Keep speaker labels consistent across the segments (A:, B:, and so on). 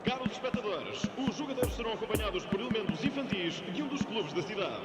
A: Caros espectadores, os jogadores serão acompanhados por elementos infantis de um dos clubes da cidade.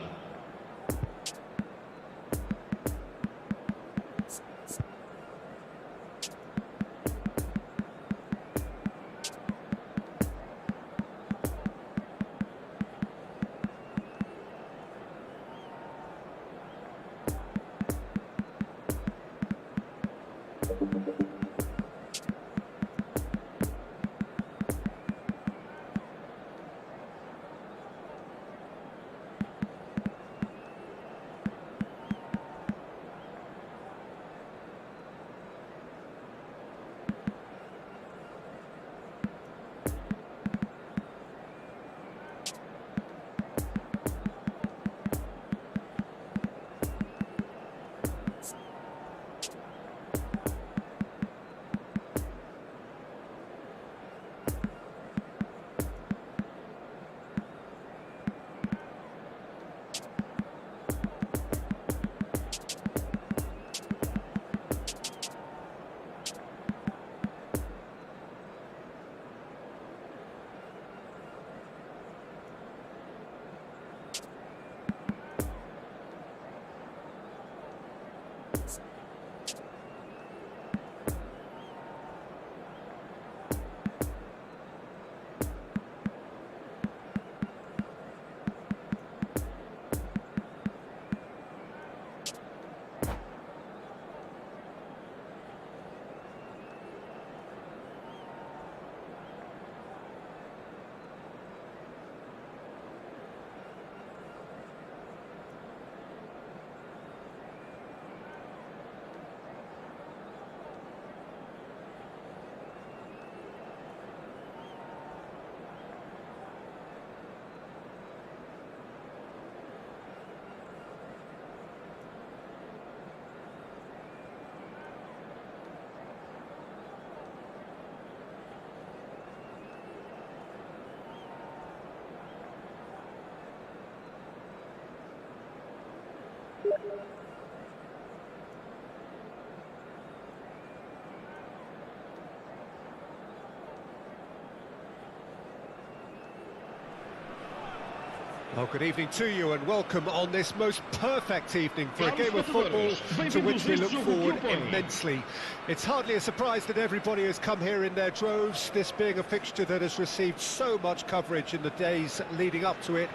B: Well, good evening to you and welcome on this most perfect evening for a game of football to which we look forward immensely. It's hardly a surprise that everybody has come here in their droves, this being a fixture that has received so much coverage in the days leading up to it.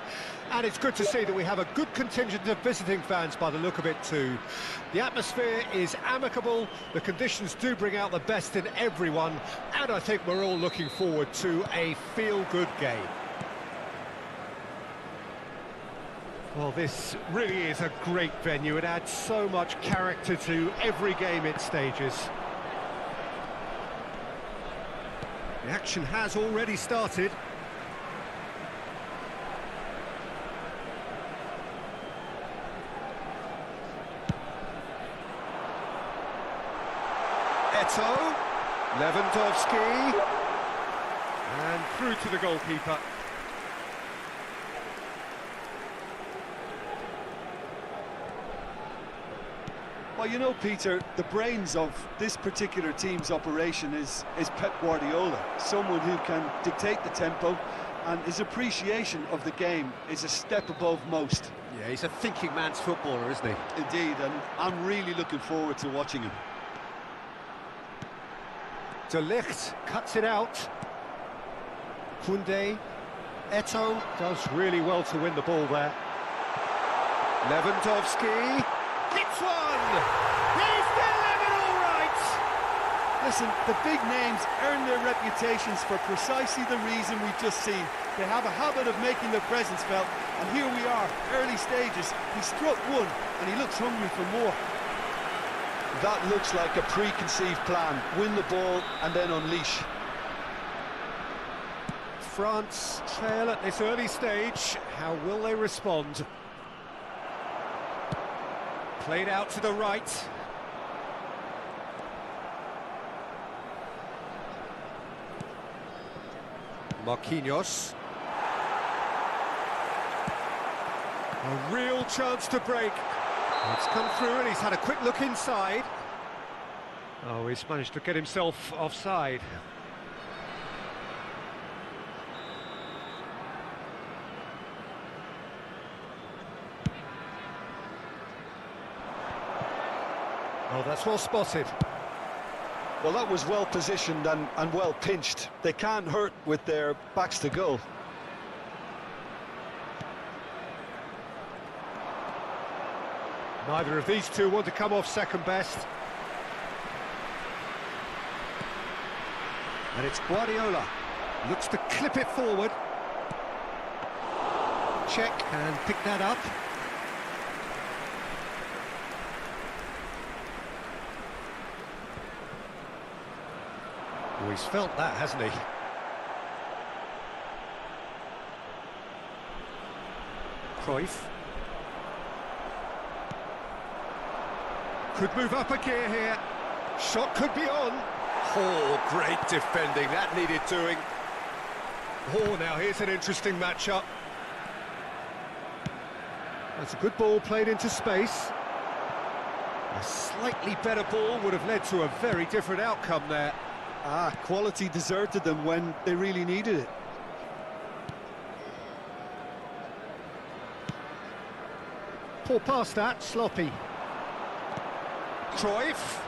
B: And it's good to see that we have a good contingent of visiting fans by the look of it too. The atmosphere is amicable, the conditions do bring out the best in everyone, and I think we're all looking forward to a feel-good game. Well, this really is a great venue. It adds so much character to every game it stages. The action has already started. Eto'o, Lewandowski, and through to the goalkeeper.
C: Well, you know, Peter, the brains of this particular team's operation is Pep Guardiola, someone who can dictate the tempo, and his appreciation of the game is a step above most.
B: Yeah, he's a thinking man's footballer, isn't he?
C: Indeed, and I'm really looking forward to watching him.
B: De Ligt cuts it out. Koundé, Eto'o does really well to win the ball there. Lewandowski. Hits one! He's delivered all right!
C: Listen, the big names earn their reputations for precisely the reason we've just seen. They have a habit of making their presence felt, and here we are, early stages. He struck one, and he looks hungry for more. That looks like a preconceived plan. Win the ball, and then unleash.
B: France trail at this early stage. How will they respond? Played out to the right. Marquinhos. A real chance to break. It's come through and he's had a quick look inside. Oh, he's managed to get himself offside. Oh, that's well spotted.
C: Well, that was well positioned and well pinched. They can't hurt with their backs to goal.
B: Neither of these two want to come off second best. And it's Guardiola. Looks to clip it forward. Check and pick that up. Oh, he's felt that, hasn't he? Cruyff. Could move up a gear here. Shot could be on. Oh, great defending. That needed doing. Oh, now here's an interesting matchup. That's a good ball played into space. A slightly better ball would have led to a very different outcome there.
C: Ah, quality deserted them when they really needed it.
B: Poor pass that, sloppy. Cruyff.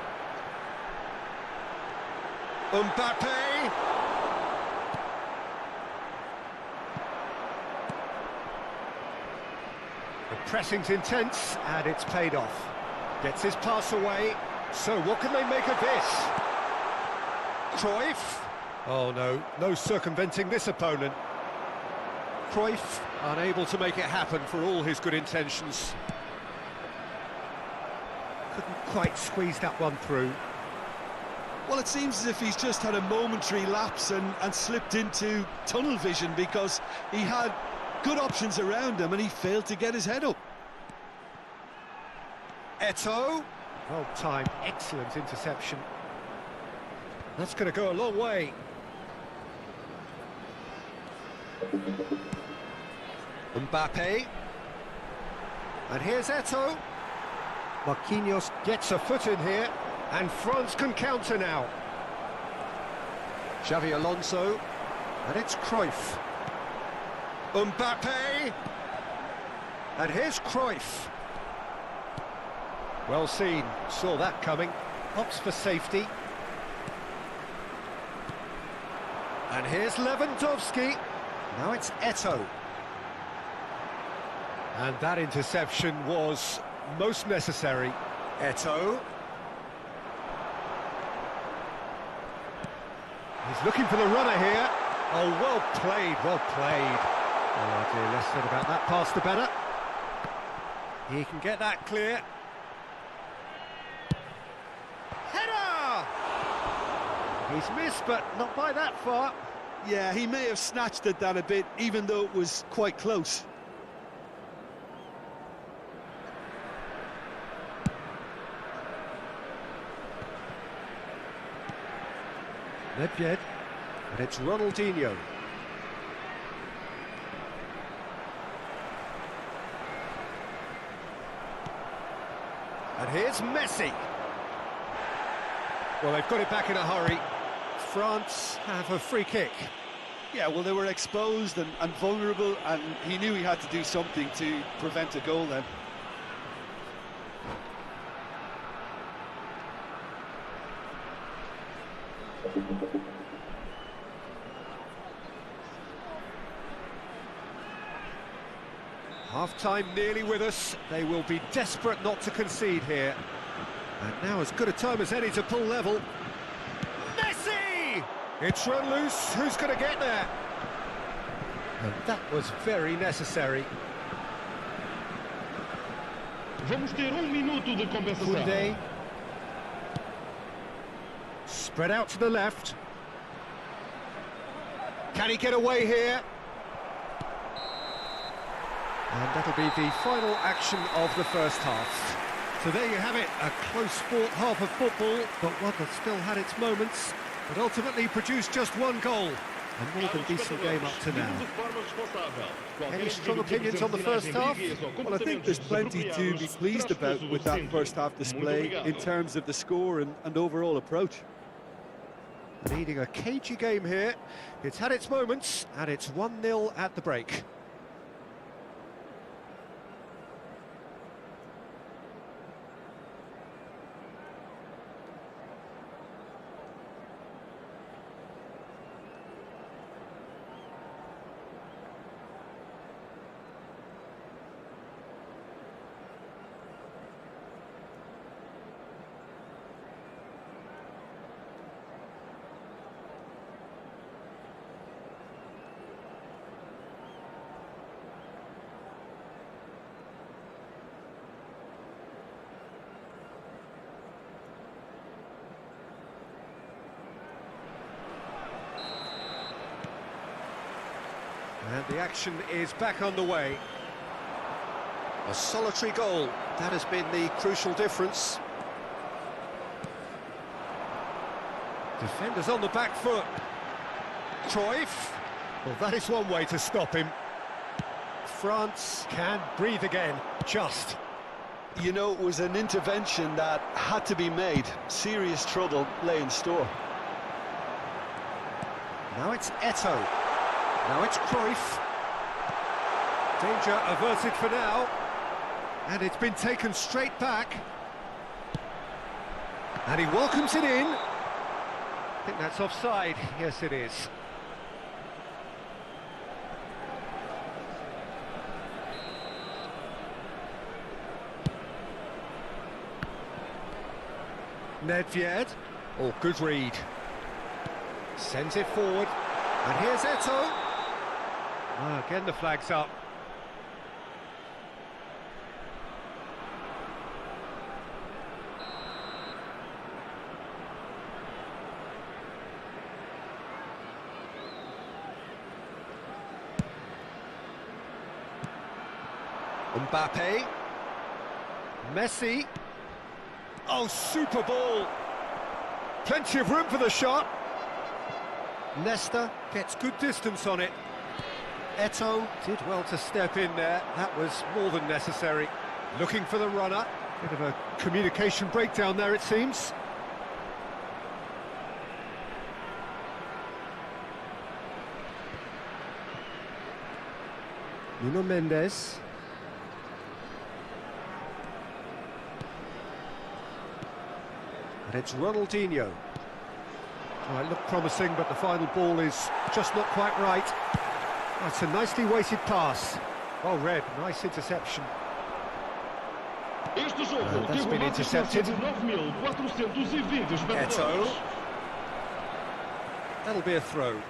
B: Mbappe. The pressing's intense, and it's paid off. Gets his pass away. So what can they make of this? Cruyff. Oh no, no circumventing this opponent. Cruyff unable to make it happen for all his good intentions. Couldn't quite squeeze that one through.
C: Well, it seems as if he's just had a momentary lapse and slipped into tunnel vision, because he had good options around him and he failed to get his head up.
B: Eto'o. Well timed, excellent interception. That's going to go a long way. Mbappe. And here's Eto'o. Marquinhos gets a foot in here, and France can counter now. Xavi Alonso, and it's Cruyff. Mbappe. And here's Cruyff. Well seen, saw that coming. Opts for safety. And here's Lewandowski. Now it's Eto'o. And that interception was most necessary. Eto'o. He's looking for the runner here. Oh, well played, well played. Oh dear, less said about that pass the better. He can get that clear. Header! He's missed, but not by that far.
C: Yeah, he may have snatched at that a bit, even though it was quite close.
B: Nedved, and it's Ronaldinho. And here's Messi. Well, they've got it back in a hurry. France have a free kick.
C: Yeah, well, they were exposed and vulnerable, and he knew he had to do something to prevent a goal then.
B: Half-time nearly with us. They will be desperate not to concede here. And now as good a time as any to pull level. Messi! It's run loose. Who's going to get there? And that was very necessary.
A: Vamos ter minuto de compensação.
B: Koundé. Spread out to the left. Can he get away here? And that'll be the final action of the first half. So there you have it, a close-fought half of football, but one that still had its moments, but ultimately produced just one goal. A more than decent game up to now. Any strong opinions on the first half?
C: Well, I think there's plenty to be pleased about with that first half display in terms of the score and overall approach.
B: Leading a cagey game here. It's had its moments, and it's 1-0 at the break. And the action is back underway. A solitary goal, that has been the crucial difference. Defenders on the back foot. Cruyff. Well, that is one way to stop him. France can breathe again, just.
C: You know, it was an intervention that had to be made. Serious trouble lay in store.
B: Now it's Eto'o. Now it's Cruyff. Danger averted for now. And it's been taken straight back. And he welcomes it in. I think that's offside. Yes, it is. Nedved. Oh, good read. Sends it forward. And here's Eto'o. Ah, again the flag's up. Mbappe. Messi. Oh, super ball. Plenty of room for the shot. Nesta gets good distance on it. Eto'o did well to step in there. That was more than necessary. Looking for the runner. Bit of a communication breakdown there, it seems. Nuno Mendes. And it's Ronaldinho. Oh, it looked promising, but the final ball is just not quite right. That's a nicely weighted pass. Well read, nice interception.
A: Este jogo
B: That's
A: teve
B: been
A: uma
B: intercepted.
A: assistência de 9.420 espectadores.
B: Eto'o. That'll be a throw.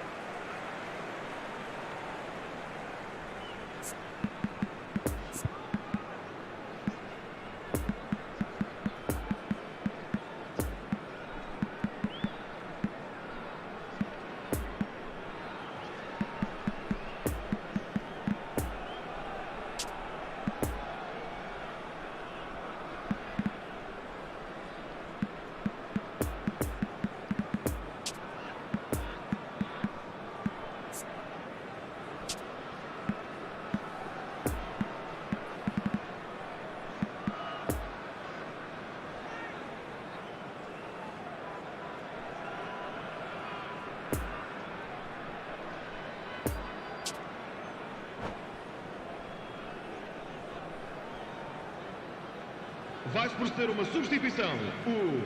A: Vai-se proceder uma substituição. O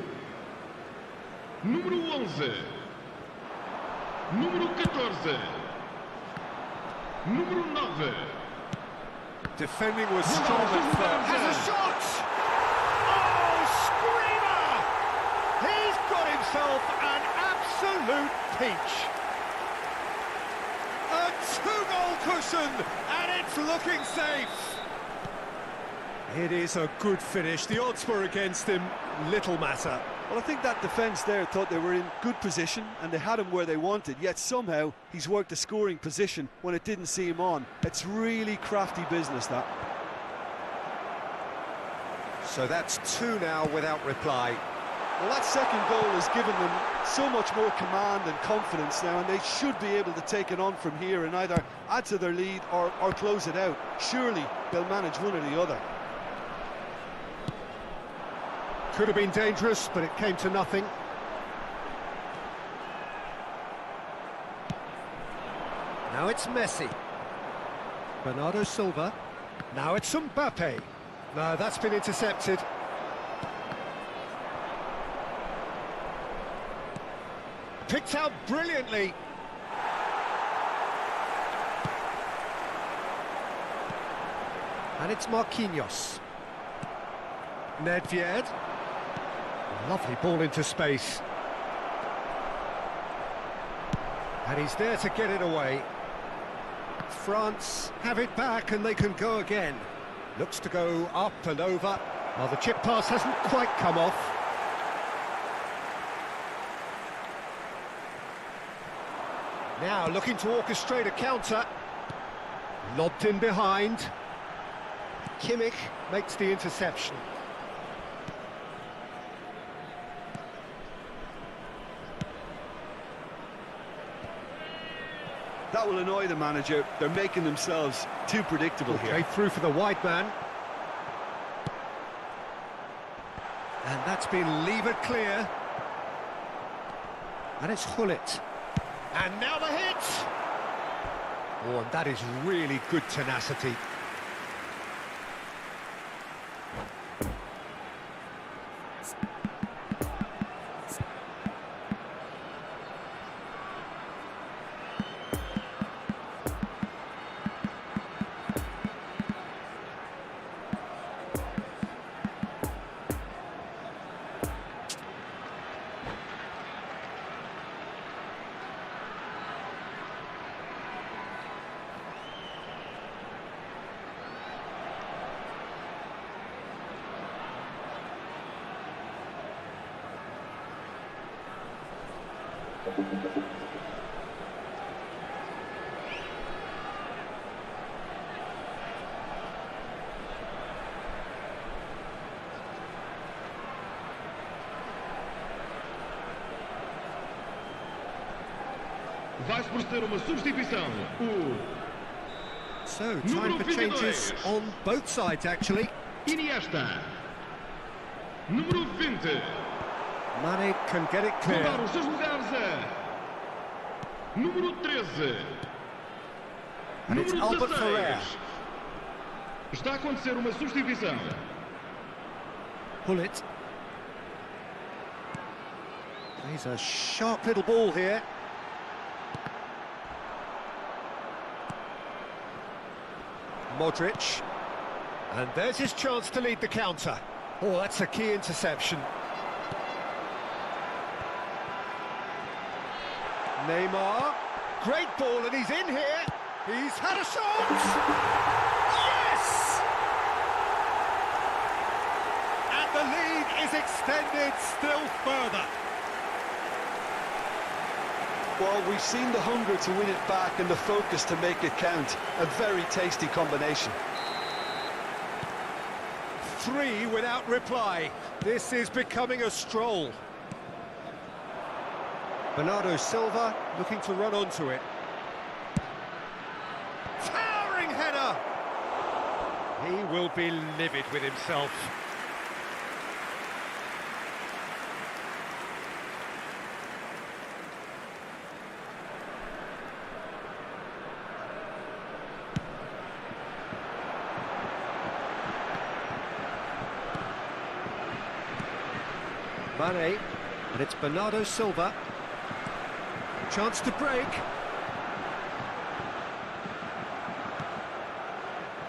A: número 11, número 14, número 9.
B: Defending was strong at first. Has a shot! Oh, screamer! He's got himself an absolute peach. A two-goal cushion, and it's looking safe. It is a good finish. The odds were against him. Little matter.
C: Well, I think that defence there thought they were in good position and they had him where they wanted, yet somehow he's worked a scoring position when it didn't see him on. It's really crafty business, that.
B: So that's two now without reply.
C: Well, that second goal has given them so much more command and confidence now, and they should be able to take it on from here and either add to their lead or close it out. Surely they'll manage one or the other.
B: Could have been dangerous, but it came to nothing. Now it's Messi. Bernardo Silva. Now it's Mbappe. No, that's been intercepted. Picked out brilliantly. And it's Marquinhos. Nedved. Lovely ball into space. And he's there to get it away. France have it back and they can go again. Looks to go up and over. Well, the chip pass hasn't quite come off. Now looking to orchestrate a counter. Lobbed in behind. Kimmich makes the interception.
C: That will annoy the manager. They're making themselves too predictable here.
B: Okay, through for the wide man. And that's been levered clear. And it's Hullet. And now the hit! Oh, and that is really good tenacity.
A: Vai-se proceder uma substituição.
B: So, time for changes on both sides, actually.
A: Iniesta. Número 20.
B: Mane can get it clear.
A: Mudar os seus lugares número 13.
B: And it's
A: Número
B: Albert
A: 16.
B: Ferrer.
A: Está a acontecer uma substituição.
B: Hullet. Plays a sharp little ball here. Modric. And there's his chance to lead the counter. Oh, that's a key interception. Neymar. Great ball, and he's in here. He's had a shot! Yes! And the lead is extended still further.
C: Well, we've seen the hunger to win it back and the focus to make it count. A very tasty combination.
B: 3 without reply. This is becoming a stroll. Bernardo Silva looking to run onto it. Towering header! He will be livid with himself. Mane, and it's Bernardo Silva. Chance to break.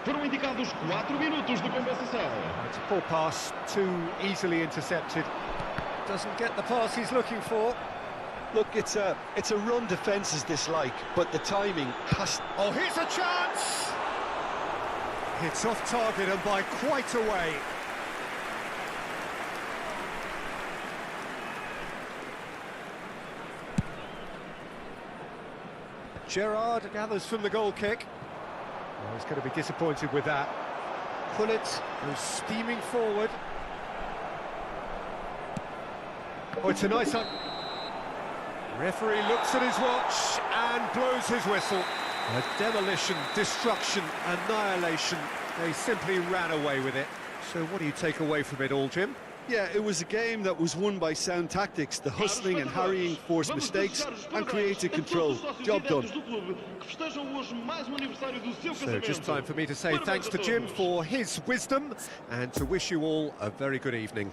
A: Foram indicados 4 minutos de compensação.
B: It's a poor pass, too easily intercepted. Doesn't get the pass he's looking for.
C: Look, it's a run defence's dislike, but the timing has...
B: Oh, here's a chance! It's off target and by quite a way. Gerrard gathers from the goal kick. Oh, he's going to be disappointed with that. Hullet goes steaming forward. Oh, it's a nice... Referee looks at his watch and blows his whistle. A demolition, destruction, annihilation. They simply ran away with it. So what do you take away from it all, Jim?
C: Yeah, it was a game that was won by sound tactics. The hustling and harrying forced mistakes and created control. Job done.
B: So just time for me to say thanks to Jim for his wisdom and to wish you all a very good evening.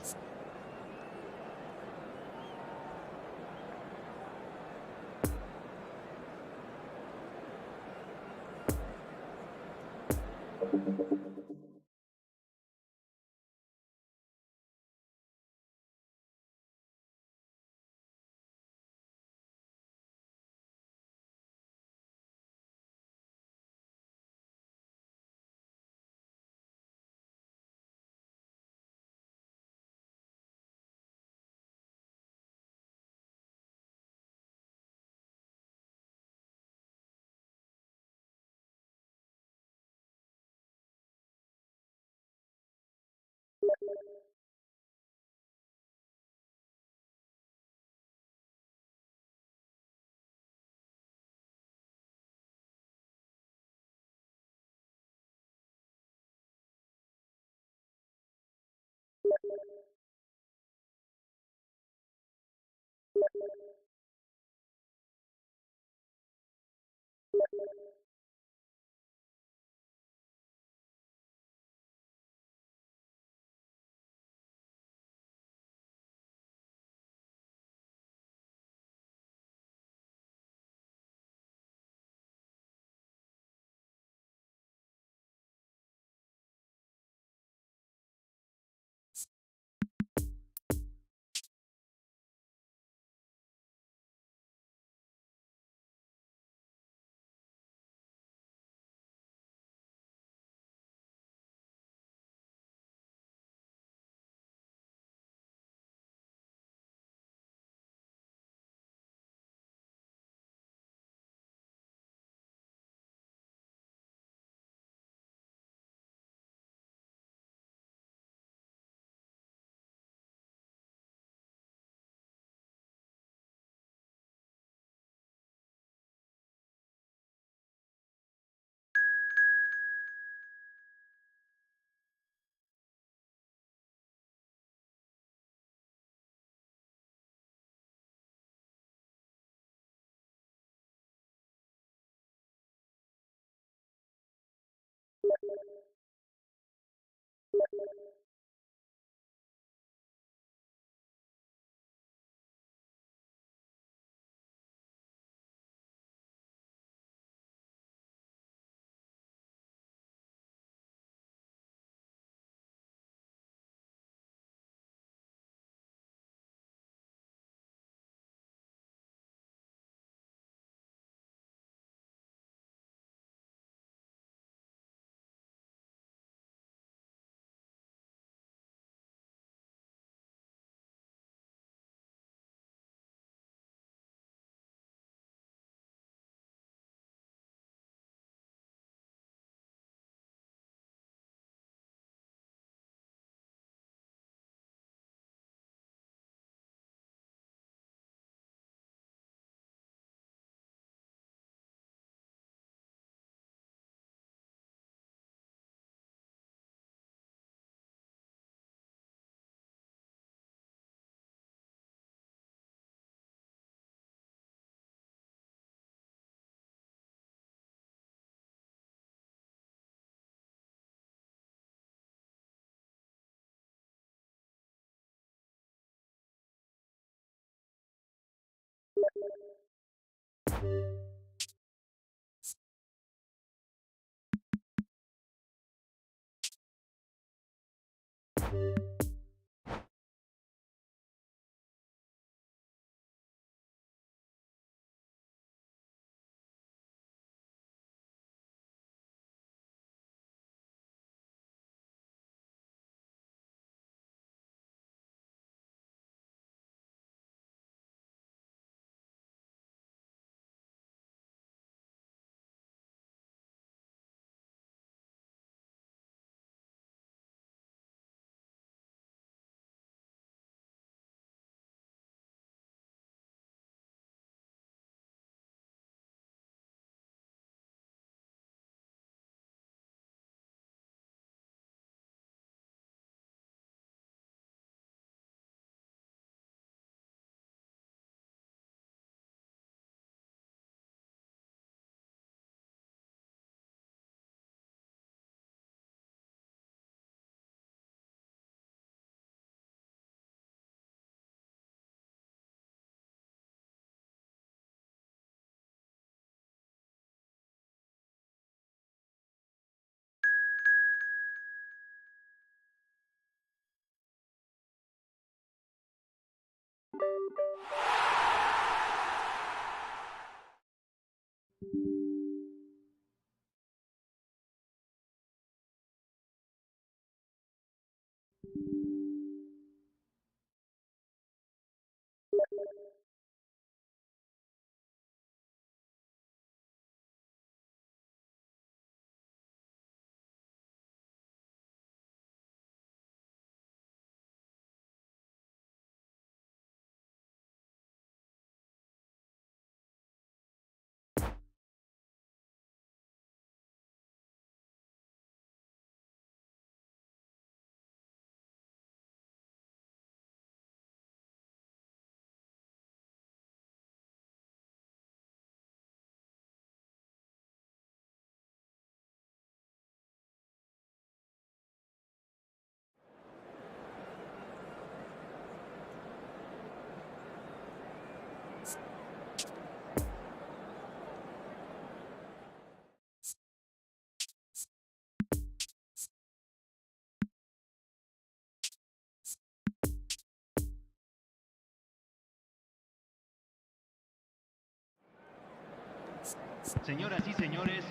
D: Señoras y señores,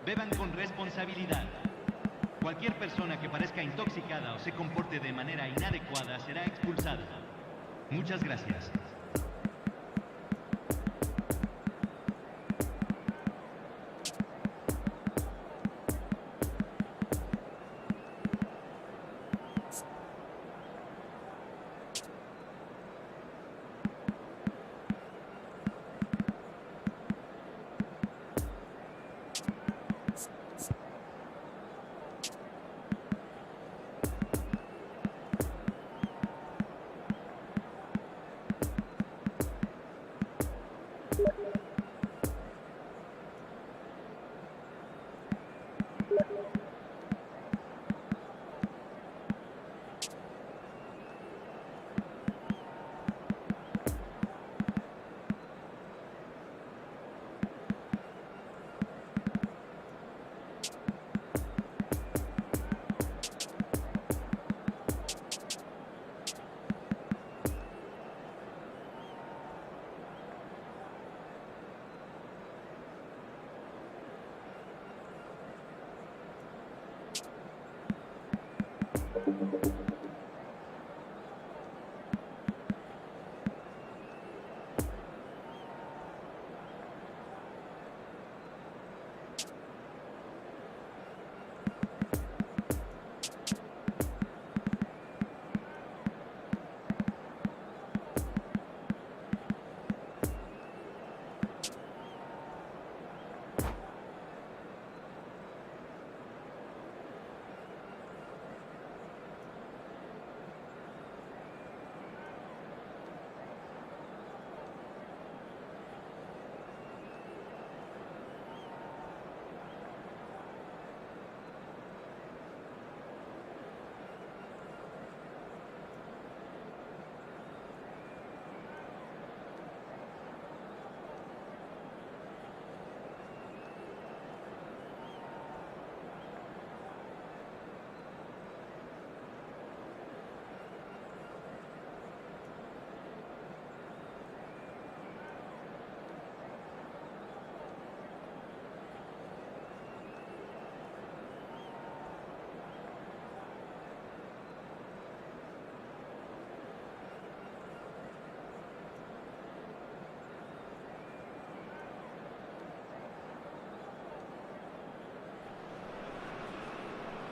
D: beban con responsabilidad. Cualquier persona que parezca intoxicada o se comporte de manera inadecuada será expulsada. Muchas gracias.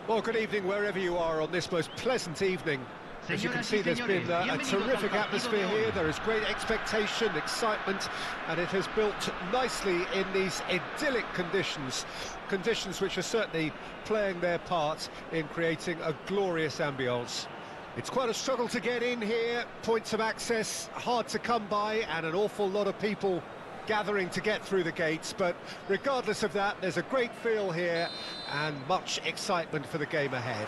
B: Well, good evening wherever you are on this most pleasant evening. As you can see, there's been a terrific atmosphere here. There is great expectation, excitement, and it has built nicely in these idyllic conditions. Conditions which are certainly playing their part in creating a glorious ambience. It's quite a struggle to get in here, points of access hard to come by, and an awful lot of people gathering to get through the gates, but regardless of that, there's a great feel here and much excitement for the game ahead.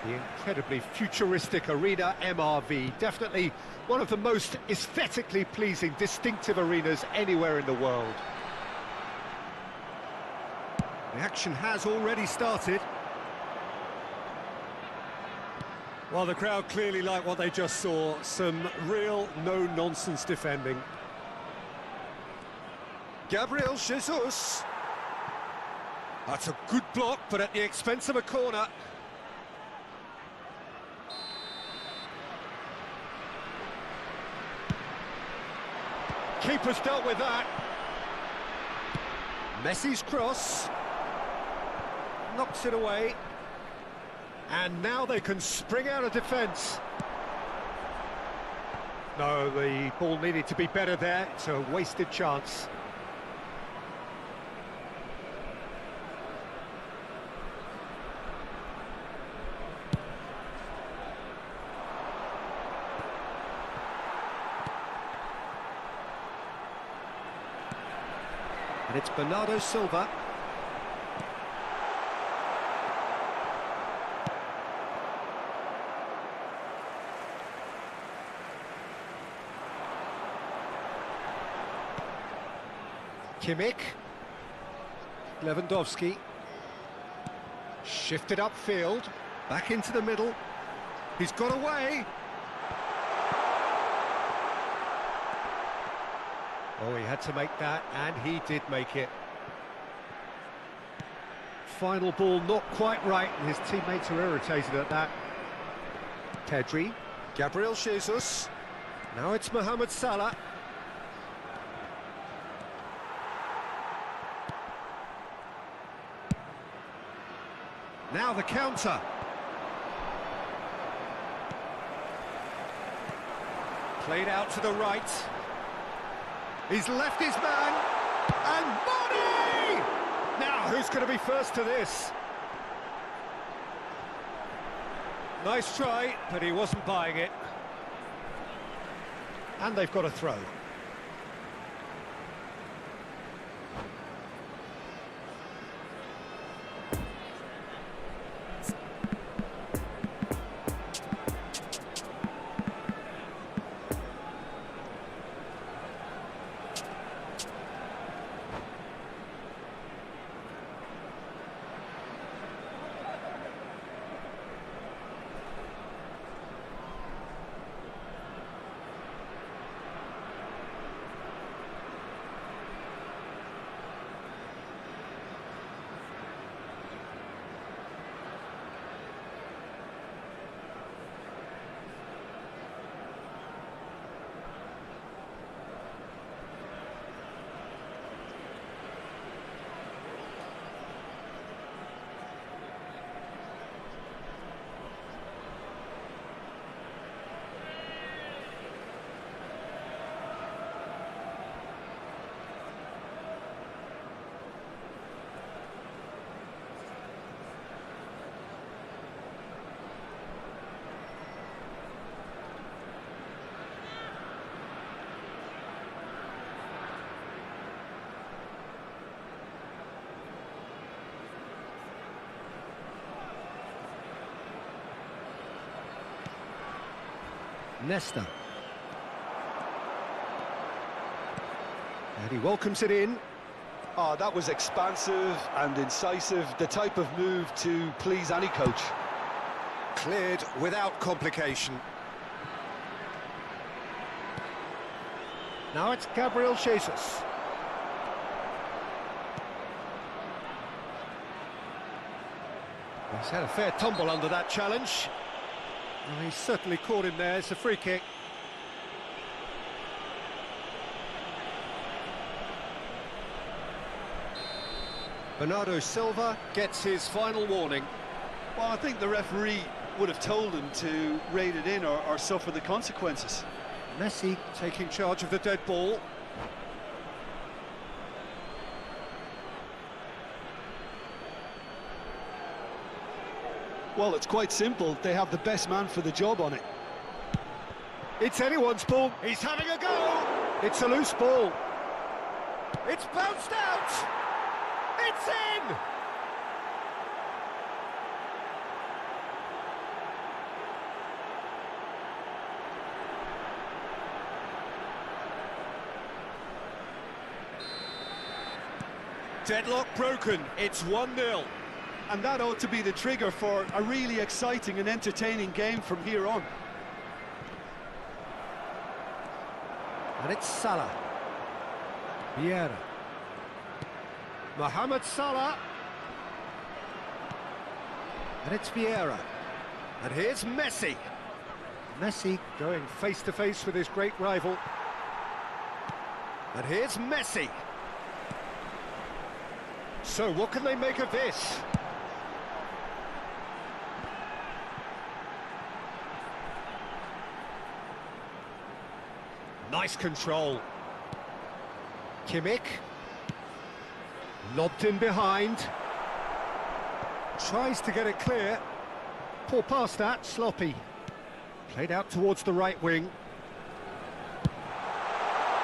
B: The incredibly futuristic arena MRV, definitely one of the most aesthetically pleasing, distinctive arenas anywhere in the world. The action has already started. Well, the crowd clearly like what they just saw, some real no-nonsense defending. Gabriel Jesus. That's a good block, but at the expense of a corner. Keeper's dealt with that. Messi's cross. Knocks it away. And now they can spring out of defence. No, the ball needed to be better there. It's a wasted chance. And it's Bernardo Silva. Kimmich. Lewandowski. Shifted upfield. Back into the middle. He's got away. Oh, he had to make that, and he did make it. Final ball not quite right, and his teammates are irritated at that. Pedri, Gabriel Jesus. Now it's Mohamed Salah. Now the counter. Played out to the right. He's left his man. And Money! Now, who's going to be first to this? Nice try, but he wasn't buying it. And they've got a throw. Nesta. And he welcomes it in.
C: Oh, that was expansive and incisive, the type of move to please any coach.
B: Cleared without complication. Now it's Gabriel Jesus. He's had a fair tumble under that challenge. Well, he's certainly caught him there. It's a free kick. Bernardo Silva gets his final warning.
C: Well, I think the referee would have told him to rate it in or suffer the consequences.
B: Messi taking charge of the dead ball.
C: Well, it's quite simple. They have the best man for the job on it.
B: It's anyone's ball. He's having a go. It's a loose ball. It's bounced out. It's in. Deadlock broken. It's 1-0.
C: And that ought to be the trigger for a really exciting and entertaining game from here on.
B: And it's Salah. Vieira. Mohamed Salah. And it's Vieira. And here's Messi. Messi going face-to-face with his great rival. And here's Messi. So what can they make of this? Nice control. Kimmich. Lobbed in behind. Tries to get it clear. Poor pass that, sloppy. Played out towards the right wing.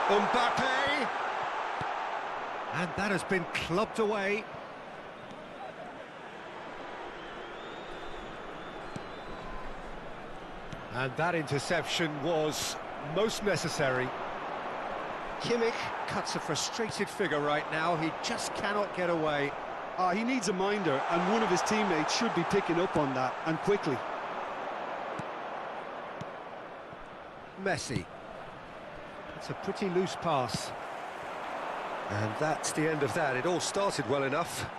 B: Mbappe. And that has been clubbed away. And that interception was most necessary. Kimmich cuts a frustrated figure right now. He just cannot get away.
C: He needs a minder, and one of his teammates should be picking up on that, and quickly.
B: Messi. It's a pretty loose pass. And that's the end of that. It all started well enough.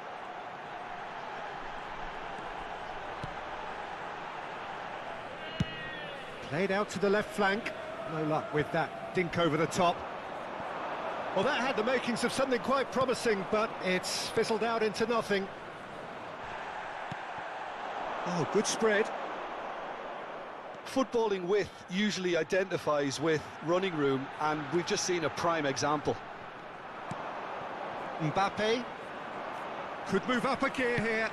B: Played out to the left flank. No luck with that dink over the top. Well, that had the makings of something quite promising, but it's fizzled out into nothing. Oh, good spread.
C: Footballing width usually identifies with running room, and we've just seen a prime example.
B: Mbappe could move up a gear here.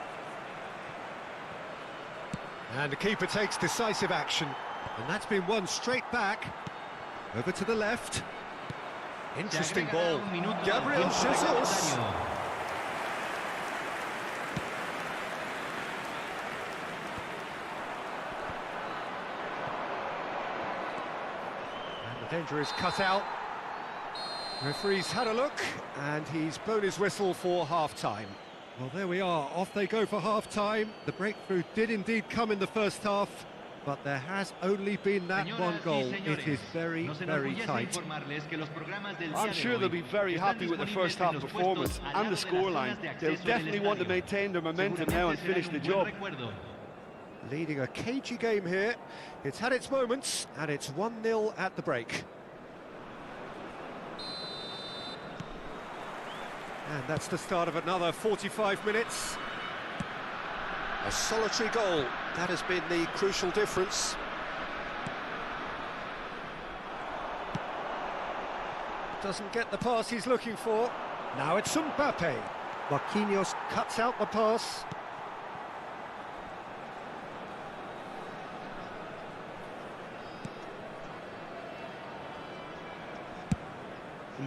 B: And the keeper takes decisive action. And that's been won straight back. Over to the left. Interesting ball. Gabriel Jesus. And the danger is cut out. Referee's had a look, and he's blown his whistle for half-time. Well, there we are. Off they go for half-time. The breakthrough did indeed come in the first half, but there has only been that one goal. It is very, very tight.
C: I'm sure they'll be very happy with the first half performance and the scoreline. They'll definitely want to maintain their momentum now and finish the job.
B: Leading a cagey game here. It's had its moments, and it's 1-0 at the break. And that's the start of another 45 minutes. A solitary goal, that has been the crucial difference. Doesn't get the pass he's looking for. Now it's Mbappe. Marquinhos cuts out the pass.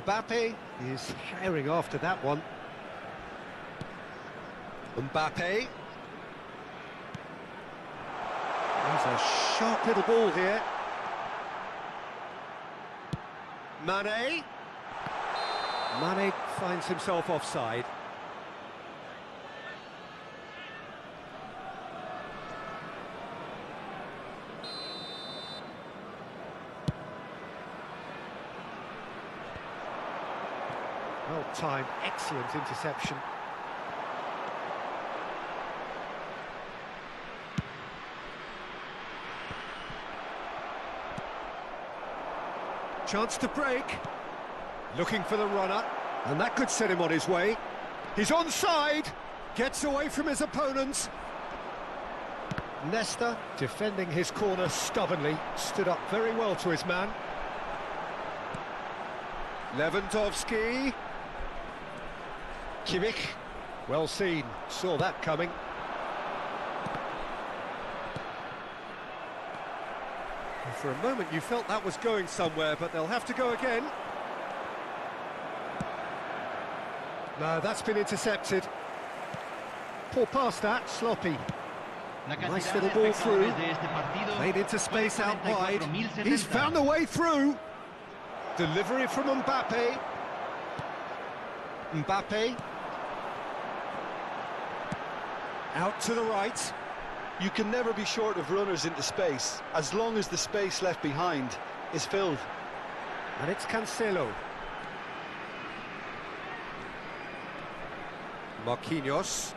B: Mbappe is firing after that one. Mbappe. There's a sharp little ball here. Mane. Mane finds himself offside. Well timed, excellent interception. Chance to break. Looking for the runner, and that could set him on his way. He's onside, gets away from his opponents. Nesta, defending his corner stubbornly, stood up very well to his man. Lewandowski. Kimmich, well seen, saw that coming. And for a moment you felt that was going somewhere, but they'll have to go again. No, that's been intercepted. Poor pass that, sloppy. Nice little ball through. Played into space out wide. He's found a way through. Delivery from Mbappe. Mbappe. Out to the right.
C: You can never be short of runners into space, as long as the space left behind is filled.
B: And it's Cancelo. Marquinhos.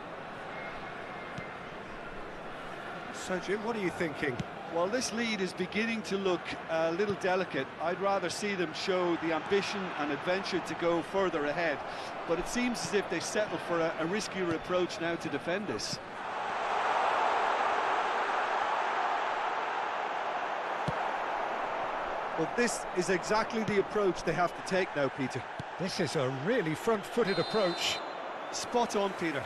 B: So, Jim, what are you thinking?
C: Well, this lead is beginning to look a little delicate. I'd rather see them show the ambition and adventure to go further ahead. But it seems as if they settle for a riskier approach now to defend this. Well, this is exactly the approach they have to take now, Peter.
B: This is a really front-footed approach.
C: Spot on, Peter.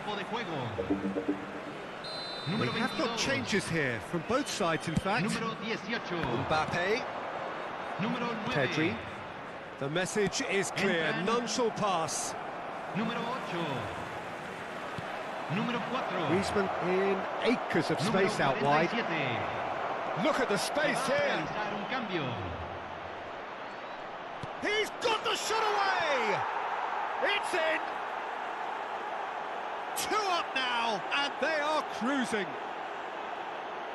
D: campo de juego.
B: We
D: Número
B: have got
D: 22.
B: changes here from both sides, in fact.
D: Número 18.
B: Mbappe,
D: Número 9.
B: Pedri. The message is clear, none shall pass.
D: Número 8. Número 4.
B: Griezmann in acres of
D: Número
B: space out wide.
D: 47.
B: Look at the space
D: Va a
B: here.
D: realizar un cambio.
B: He's got the shot away! It's in! 2 up now, and they are cruising.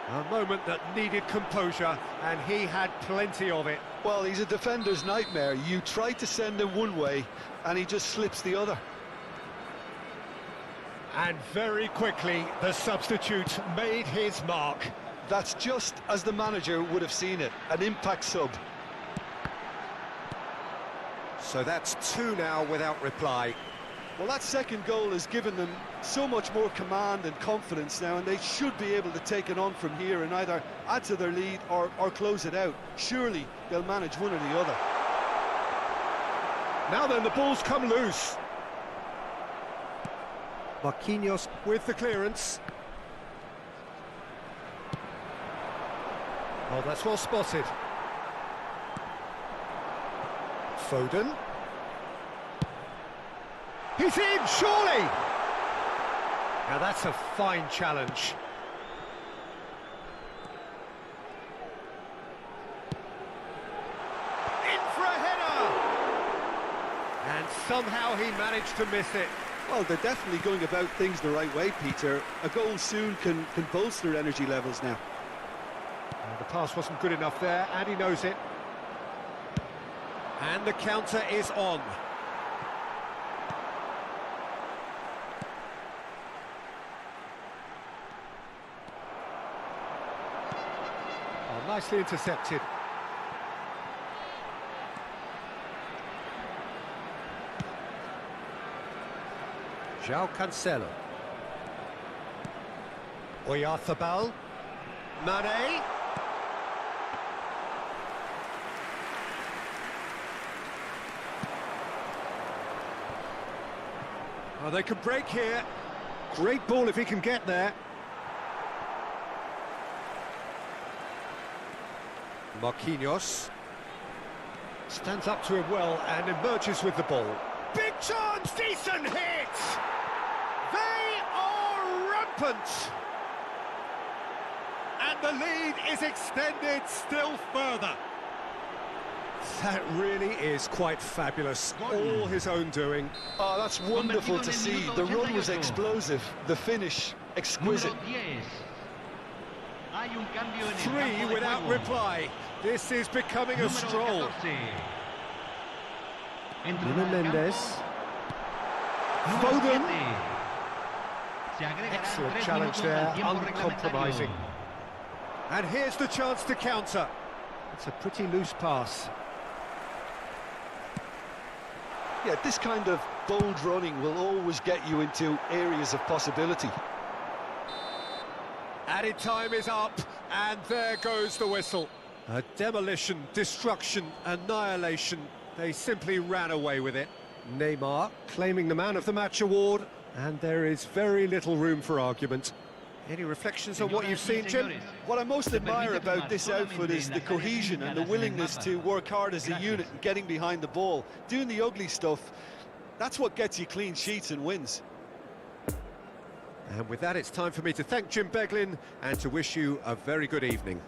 B: A moment that needed composure, and he had plenty of it.
C: Well, he's a defender's nightmare. You try to send him one way, and he just slips the other.
B: And very quickly, the substitute made his mark.
C: That's just as the manager would have seen it, an impact sub.
B: So that's 2 now without reply.
C: Well, that second goal has given them so much more command and confidence now, and they should be able to take it on from here and either add to their lead or close it out. Surely they'll manage one or the other.
B: Now then, the ball's come loose. Marquinhos with the clearance. Oh, that's well spotted. Foden. He's in, surely! Now that's a fine challenge. In for a header! And somehow he managed to miss it.
C: Well, they're definitely going about things the right way, Peter. A goal soon can bolster energy levels now.
B: The pass wasn't good enough there, and he knows it. And the counter is on. Oh, nicely intercepted. João Cancelo. Oyarzabal. Mane. Oh, they can break here. Great ball if he can get there. Marquinhos stands up to him well and emerges with the ball. Big chance, decent hit! They are rampant! And the lead is extended still further. That really is quite fabulous, all his own doing.
C: Oh, that's wonderful to see. The run was explosive, the finish exquisite.
B: 3 without reply. This is becoming a stroll. Nuno Mendes. Foden. Excellent challenge there, uncompromising. And here's the chance to counter. It's a pretty loose pass.
C: Yeah, this kind of bold running will always get you into areas of possibility.
B: Added time is up, and there goes the whistle. A demolition, destruction, annihilation. They simply ran away with it. Neymar claiming the Man of the Match award, and there is very little room for argument. Any reflections on what you've seen, Jim?
C: What I most admire about this outfit is the cohesion and the willingness to work hard as a unit and getting behind the ball. Doing the ugly stuff, that's what gets you clean sheets and wins.
B: And with that, it's time for me to thank Jim Beglin and to wish you a very good evening.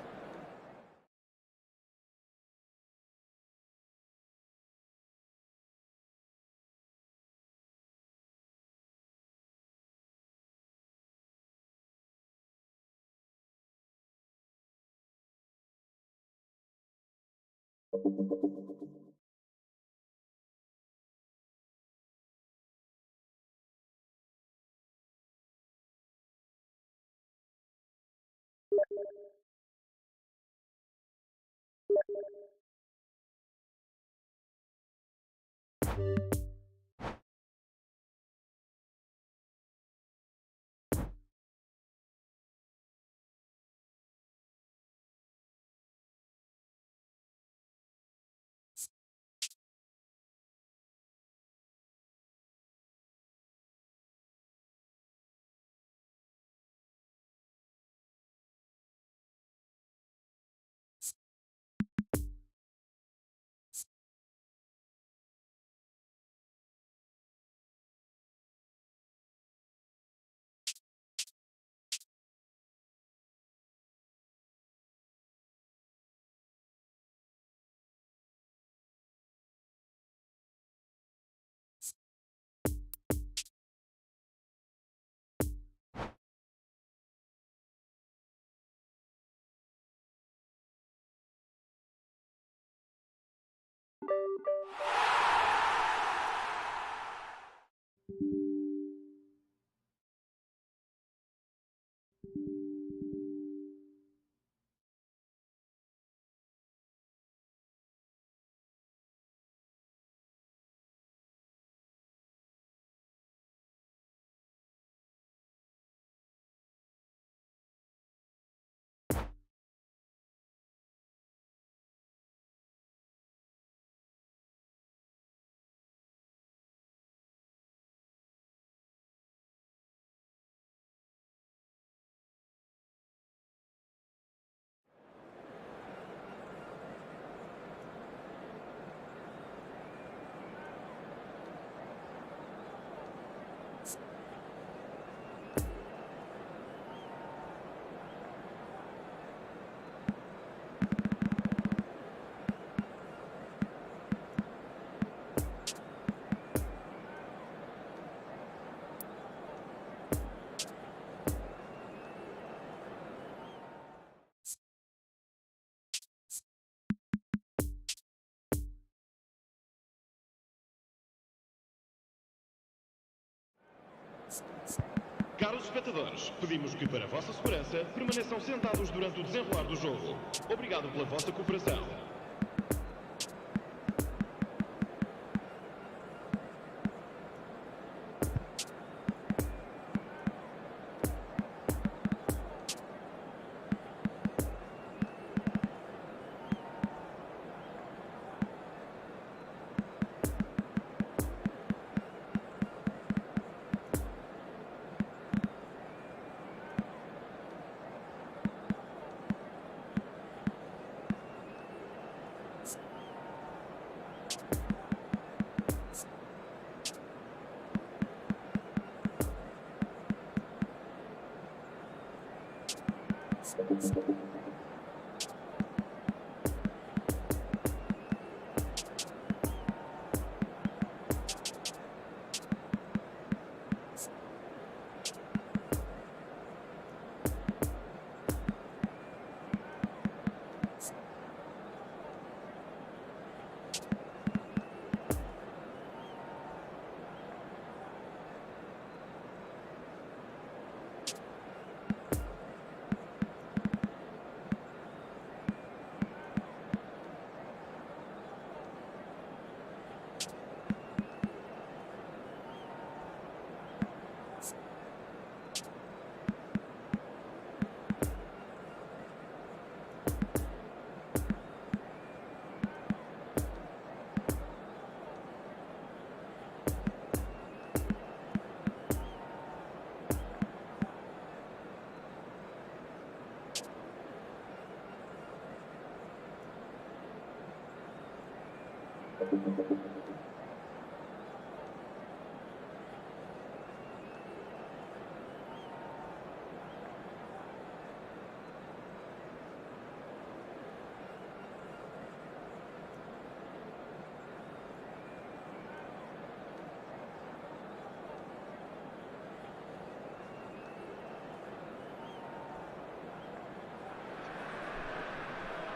A: Caros espectadores, pedimos que, para a vossa segurança, permaneçam sentados durante o desenrolar do jogo. Obrigado pela vossa cooperação.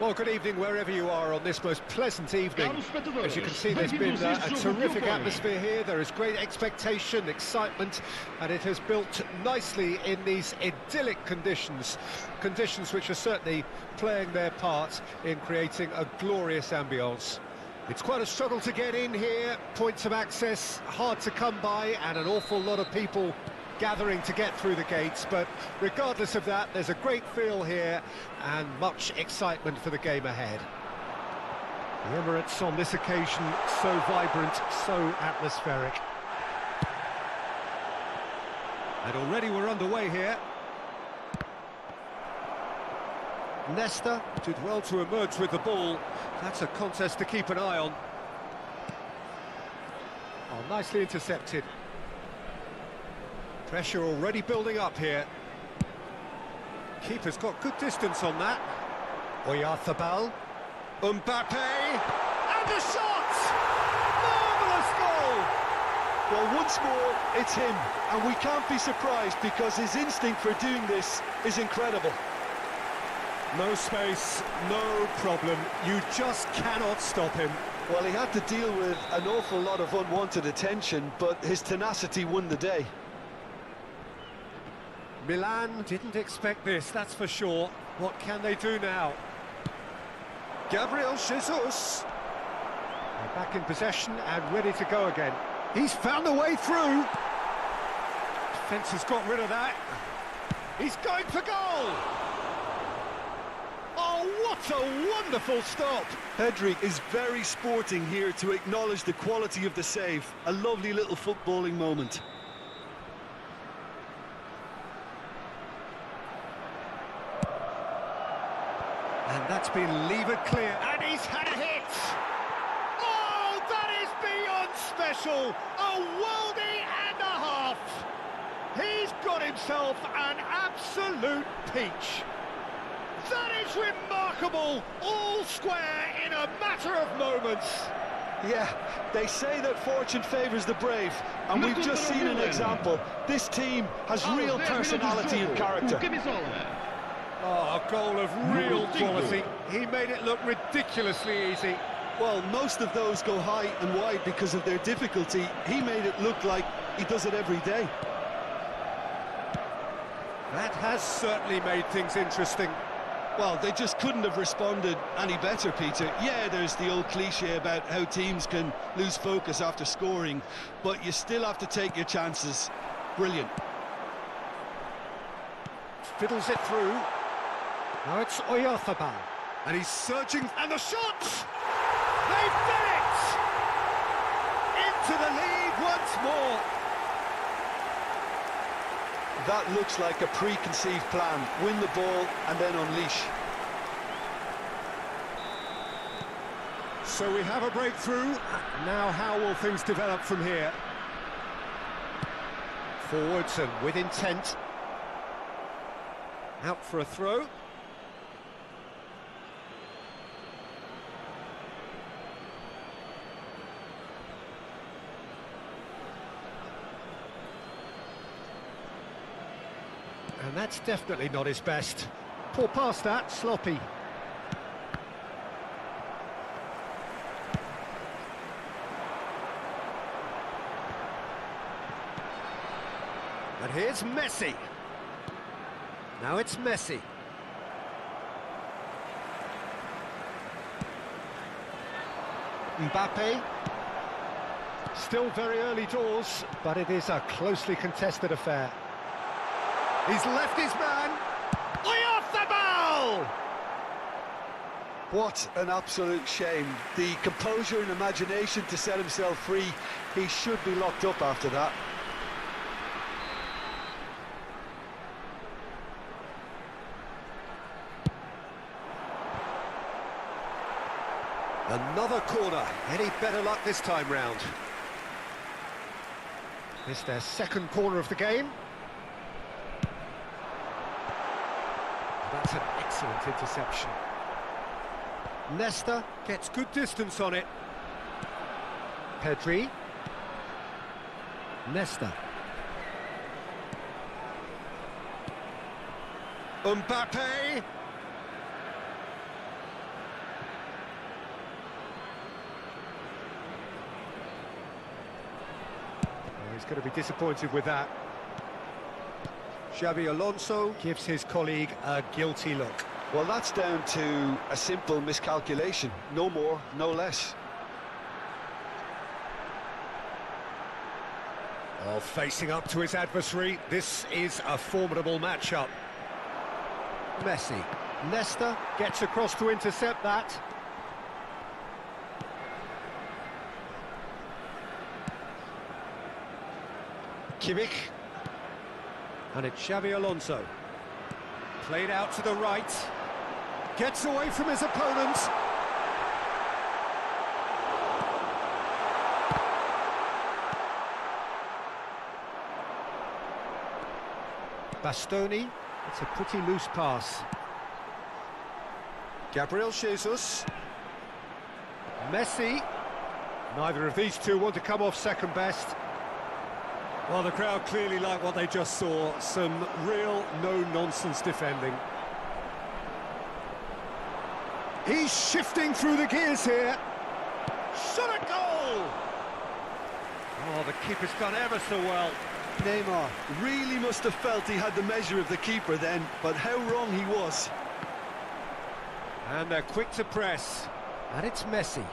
B: Well, good evening wherever you are on this most pleasant evening. As you can see, there's been a terrific atmosphere here. There is great expectation, excitement, and it has built nicely in these idyllic conditions. Conditions which are certainly playing their part in creating a glorious ambience. It's quite a struggle to get in here, points of access hard to come by, and an awful lot of people gathering to get through the gates, but regardless of that, there's a great feel here and much excitement for the game ahead. The Emirates on this occasion so vibrant, so atmospheric. And already we're underway here. Nesta did well to emerge with the ball. That's a contest to keep an eye on. Oh, nicely intercepted. Pressure already building up here. Keeper's got good distance on that. Oyarzabal. Mbappe. And a shot! Marvellous goal!
C: Well, once more, it's him. And we can't be surprised because his instinct for doing this is incredible.
B: No space, no problem. You just cannot stop him.
C: Well, he had to deal with an awful lot of unwanted attention, but his tenacity won the day.
B: Milan didn't expect this, that's for sure. What can they do now? Gabriel Jesus. They're back in possession and ready to go again. He's found a way through. Defence has got rid of that. He's going for goal. Oh, what a wonderful stop.
C: Pedri is very sporting here to acknowledge the quality of the save. A lovely little footballing moment.
B: And that's been levered clear, and he's had a hit! Oh, that is beyond special! A worldie and a half! He's got himself an absolute peach! That is remarkable! All square in a matter of moments!
C: Yeah, they say that fortune favours the brave, and we've just seen an example. This team has real personality and character.
B: Oh, a goal of real quality. He made it look ridiculously easy.
C: Well, most of those go high and wide because of their difficulty. He made it look like he does it every day.
B: That has certainly made things interesting.
C: Well, they just couldn't have responded any better, Peter. Yeah, there's the old cliche about how teams can lose focus after scoring, but you still have to take your chances. Brilliant.
B: Fiddles it through. Now it's Oyarzabal. And he's surging, and the shot! They've done it! Into the lead once more.
C: That looks like a preconceived plan. Win the ball and then unleash.
B: So we have a breakthrough. Now how will things develop from here? Forwards and with intent. Out for a throw. And that's definitely not his best. Poor pass that, sloppy. And here's Messi. Now it's Messi. Mbappe. Still very early doors, but it is a closely contested affair. He's left his man. Oyarzabal!
C: What an absolute shame. The composure and imagination to set himself free. He should be locked up after that.
B: Another corner. Any better luck this time round? It's their second corner of the game. That's an excellent interception. Nesta gets good distance on it. Pedri. Nesta. Mbappe. He's going to be disappointed with that. Xabi Alonso gives his colleague a guilty look.
C: Well, that's down to a simple miscalculation. No more, no less.
B: Oh, facing up to his adversary, this is a formidable matchup. Messi. Nesta gets across to intercept that. Kimmich. And it's Xabi Alonso. Played out to the right. Gets away from his opponent. Bastoni. It's a pretty loose pass. Gabriel Jesus. Messi. Neither of these two want to come off second best. Well, the crowd clearly like what they just saw. Some real no-nonsense defending. He's shifting through the gears here. Shot a goal! Oh, the keeper's done ever so well.
C: Neymar really must have felt he had the measure of the keeper then, but how wrong he was.
B: And they're quick to press. And it's Messi.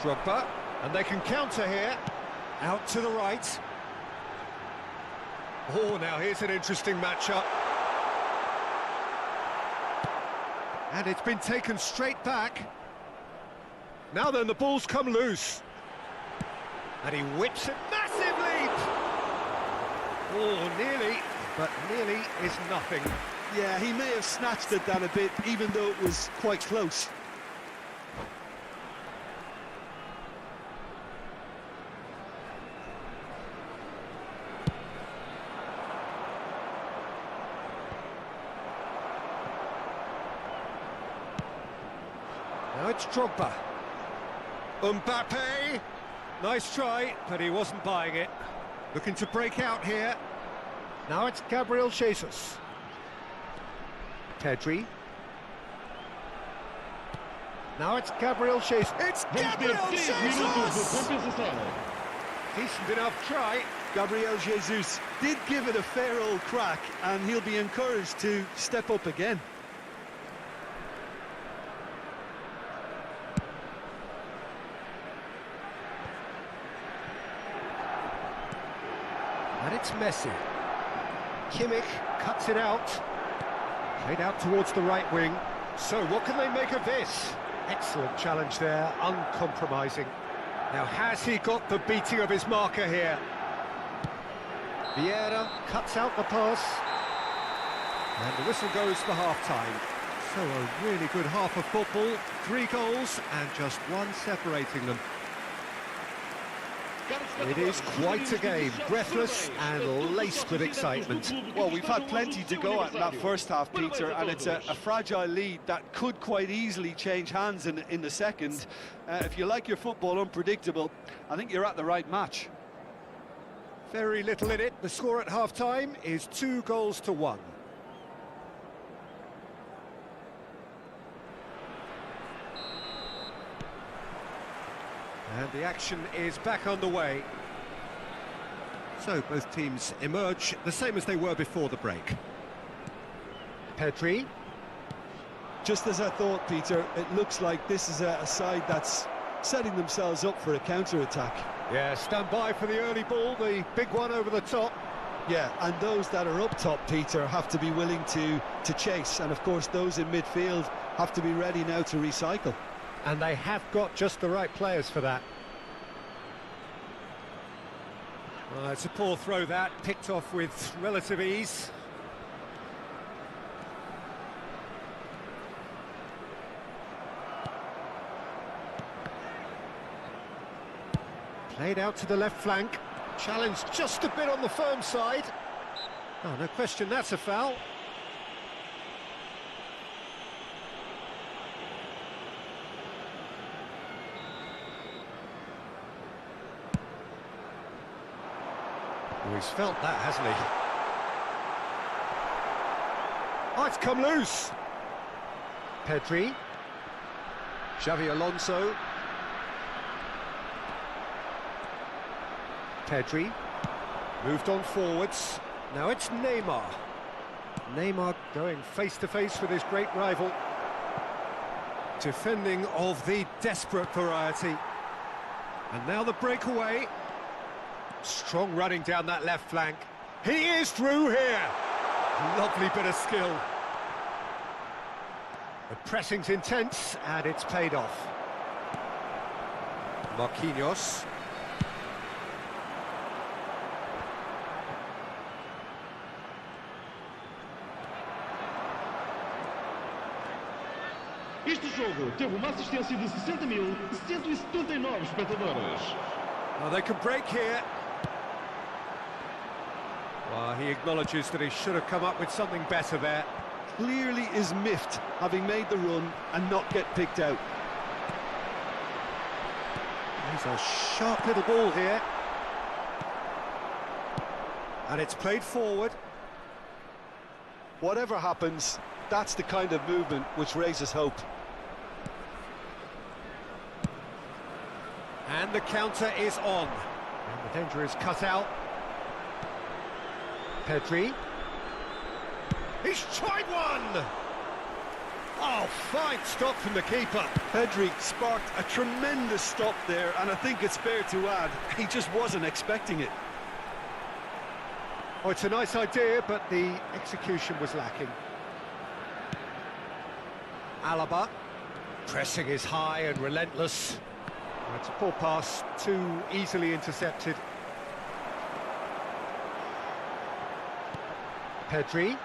B: Drogba, and they can counter here. Out to the right. Oh, now here's an interesting matchup. And it's been taken straight back. Now then, the ball's come loose. And he whips it, massive leap! Oh, nearly, but nearly is nothing.
C: Yeah, he may have snatched it down a bit, even though it was quite close.
B: Now it's Drogba. Mbappe! Nice try, but he wasn't buying it. Looking to break out here. Now it's Gabriel Jesus. Pedri. Now it's Gabriel Jesus. It's Gabriel Jesus! Decent enough try.
C: Gabriel Jesus did give it a fair old crack, and he'll be encouraged to step up again.
B: And it's Messi. Kimmich cuts it out. Played out towards the right wing. So what can they make of this? Excellent challenge there, uncompromising. Now has he got the beating of his marker here? Vieira cuts out the pass. And the whistle goes for half-time. So a really good half of football. 3 goals and just one separating them. It is quite a game, breathless and laced with excitement.
C: Well, we've had plenty to go at in that first half, Peter, and it's a fragile lead that could quite easily change hands in the second. If you like your football unpredictable, I think you're at the right match.
B: Very little in it. The score at half-time is 2-1. And the action is back underway. So both teams emerge the same as they were before the break. Pedri.
C: Just as I thought, Peter, it looks like this is a side that's setting themselves up for a counter-attack.
B: Yeah, stand by for the early ball, the big one over the top.
C: Yeah, and those that are up top, Peter, have to be willing to chase. And, of course, those in midfield have to be ready now to recycle.
B: And they have got just the right players for that. It's a poor throw that, picked off with relative ease. Played out to the left flank. Challenged just a bit on the firm side. Oh, no question, that's a foul. Oh, he's felt that, hasn't he? Oh, it's come loose. Pedri. Xavi Alonso. Pedri. Moved on forwards. Now it's Neymar. Neymar going face-to-face with his great rival. Defending of the desperate variety. And now the breakaway. Strong running down that left flank. He is through here. Lovely bit of skill. The pressing's intense and it's paid off. Marquinhos.
A: Este jogo teve uma assistência de 60.179 espectadores.
B: Well, they can break here. Well, he acknowledges that he should have come up with something better there.
C: Clearly is miffed, having made the run and not get picked out.
B: He's a sharp little ball here. And it's played forward.
C: Whatever happens, That's the kind of movement which raises hope.
B: And the counter is on. And the danger is cut out. Pedri. He's tried one! Oh, fine stop from the keeper.
C: Pedri sparked a tremendous stop there, and I think it's fair to add, he just wasn't expecting it.
B: Oh, it's a nice idea, but the execution was lacking. Alaba. Pressing is high and relentless. It's a poor pass, too easily intercepted. Pedri.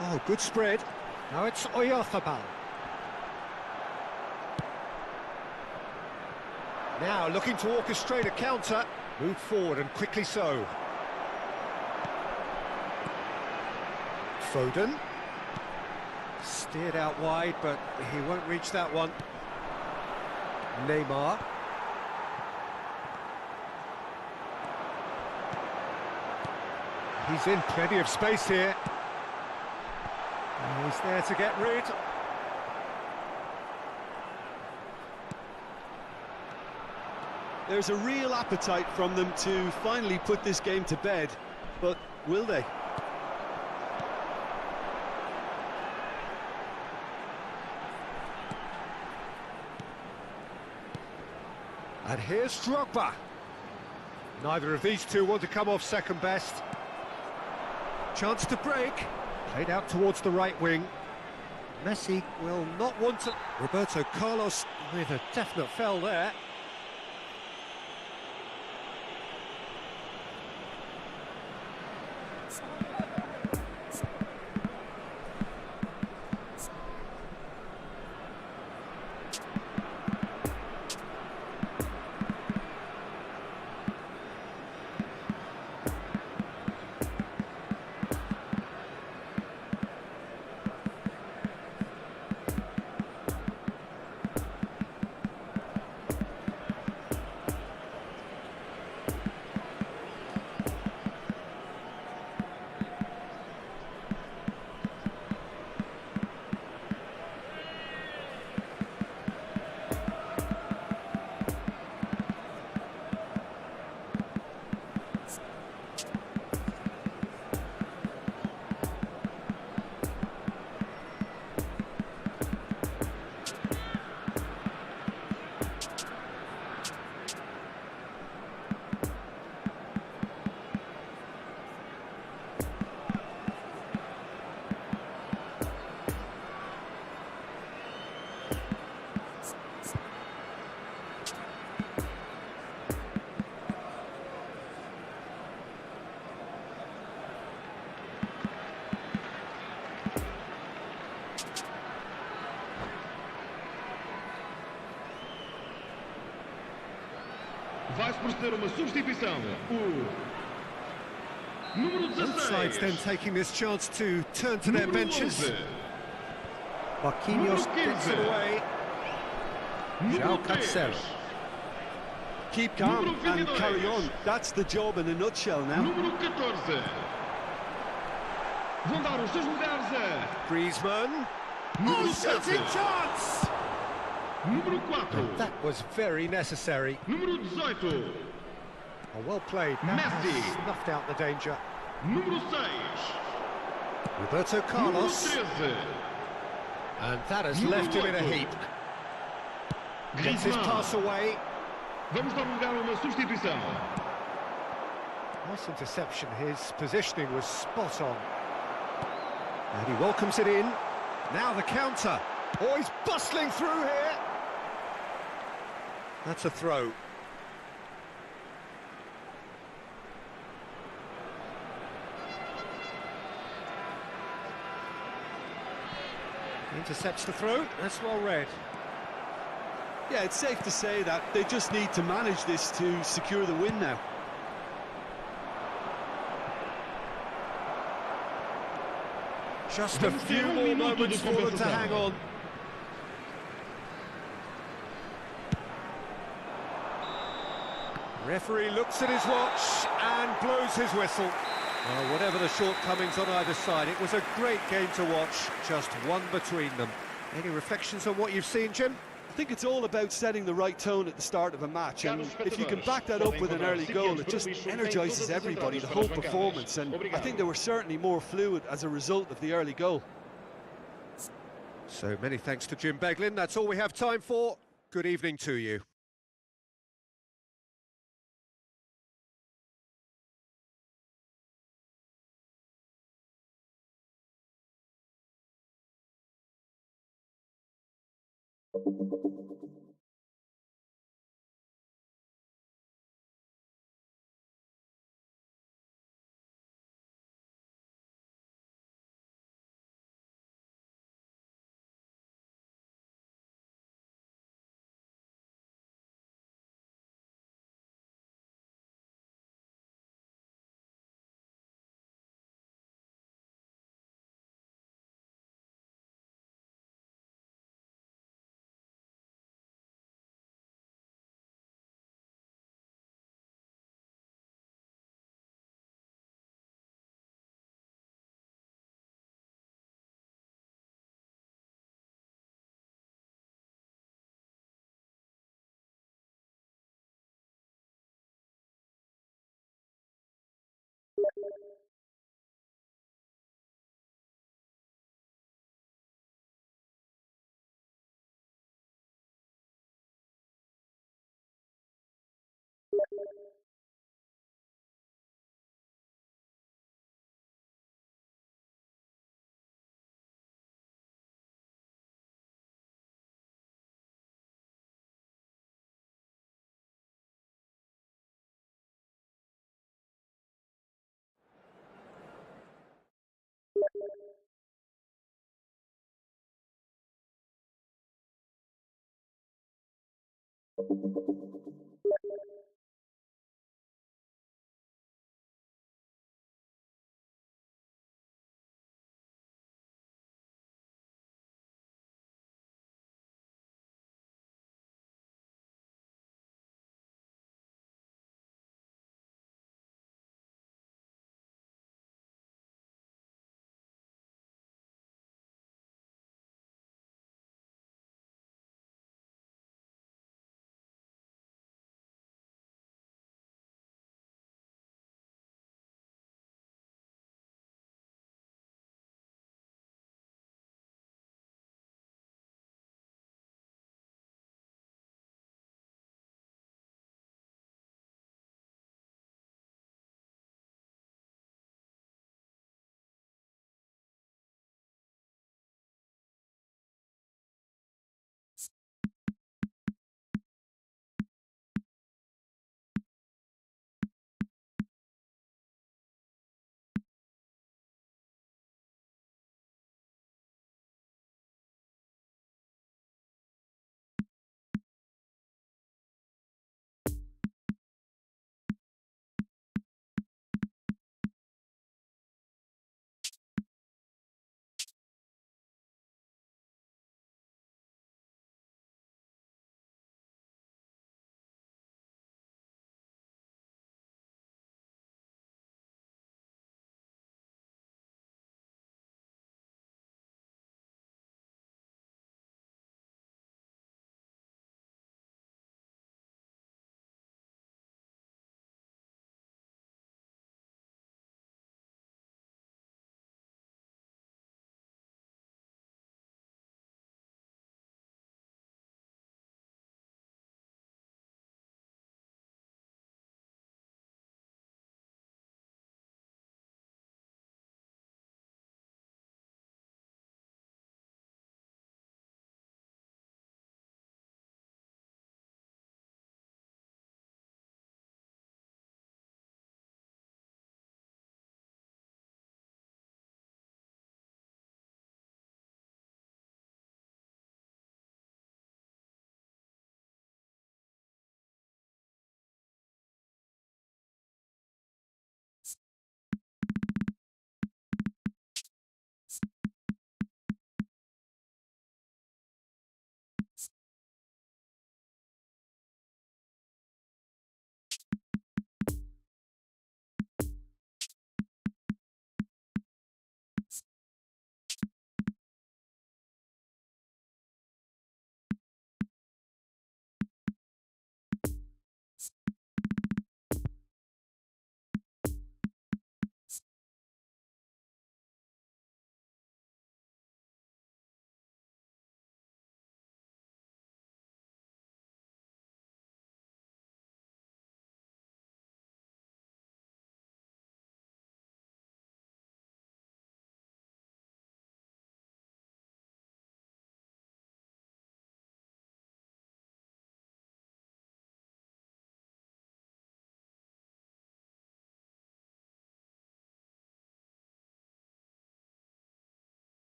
B: Oh, good spread. Now it's Oyarzabal. Now looking to orchestrate a counter. Move forward and quickly so. Foden. Steered out wide, but he won't reach that one. Neymar. He's in plenty of space here. And he's there to get rid.
C: There's a real appetite from them to finally put this game to bed, but will they?
B: And here's Drogba. Neither of these two want to come off second best. Chance to break. Played out towards the right wing. Messi will not want to... Roberto Carlos with a definite foul there.
A: Vai-se proceder uma substituição. O número
B: Both sides then
A: 16.
B: taking this chance to turn to their
A: Número
B: benches.
A: 11.
B: Marquinhos
A: Número
B: gets it
A: 15.
B: away.
A: Número
B: João Cancelo.
A: 10.
C: Keep calm
A: Número
C: and
A: 22.
C: carry on. That's the job in a nutshell now.
A: Número 14. Vão dar os seus lugares a
B: Griezmann.
A: Número
B: Oh,
A: 7.
B: shooting chance!
A: Número 4.
B: That was very necessary.
A: Número 18.
B: Oh, well played. That
A: Messi.
B: has snuffed out the danger.
A: Número 6.
B: Roberto
A: Número
B: Carlos.
A: 13.
B: And that has
A: Número
B: left him in a
A: 8.
B: heap. Gets his
A: Griezmann.
B: pass away.
A: Vamos dar lugar a uma substituição.
B: Nice interception. His positioning was spot on. And he welcomes it in. Now the counter. Oh, he's bustling through here. That's a throw. Intercepts the throw. That's well read.
C: Yeah, it's safe to say that they just need to manage this to secure the win now.
B: Just a few more moments for them to hang on. Referee looks at his watch and blows his whistle. Well, whatever the shortcomings on either side, it was a great game to watch, just one between them. Any reflections on what you've seen, Jim?
C: I think it's all about setting the right tone at the start of a match, and if you can back that up with an early goal, it just energises everybody, the whole performance, and I think they were certainly more fluid as a result of the early goal.
B: So many thanks to Jim Beglin. That's all we have time for. Good evening to you.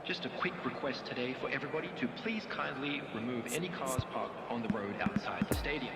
E: Just a quick request today for everybody to please kindly remove any cars parked on the road outside the stadium.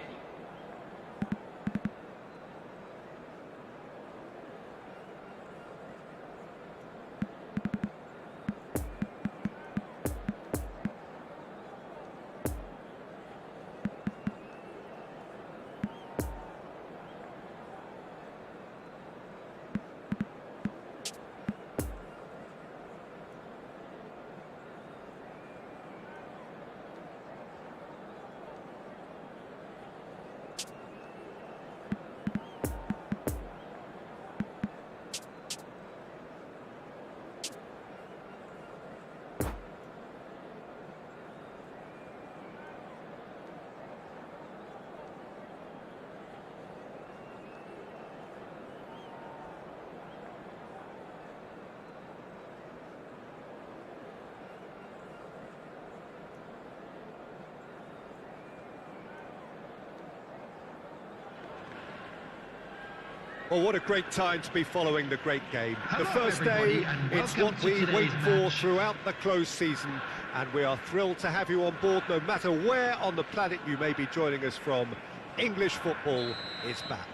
B: Well, what a great time to be following the great game. The first day, it's what we wait for throughout the close season, and we are thrilled to have you on board no matter where on the planet you may be joining us from. English football is back.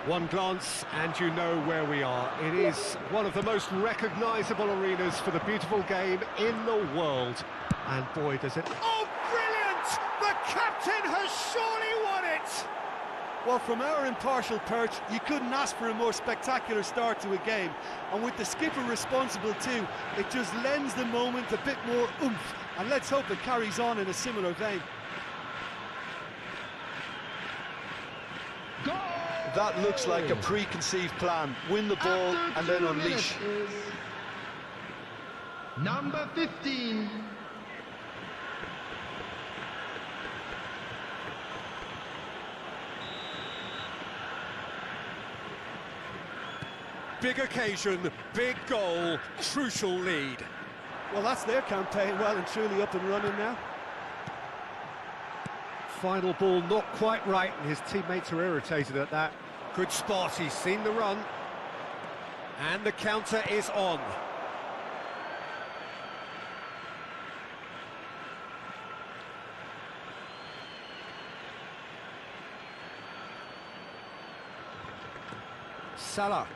B: One glance and you know where we are. It is one of the most recognisable arenas for the beautiful game in the world. And boy, does it... Oh, brilliant! The captain has surely won it!
C: Well, from our impartial perch, you couldn't ask for a more spectacular start to a game. And with the skipper responsible too, it just lends the moment a bit more oomph. And let's hope it carries on in a similar vein. That looks like a preconceived plan. Win the ball and then unleash.
F: Number 15.
B: Big occasion, big goal, crucial lead.
C: Well, that's their campaign well and truly up and running now.
B: Final ball not quite right, and his teammates are irritated at that. Good spot, he's seen the run. And the counter is on. Salah.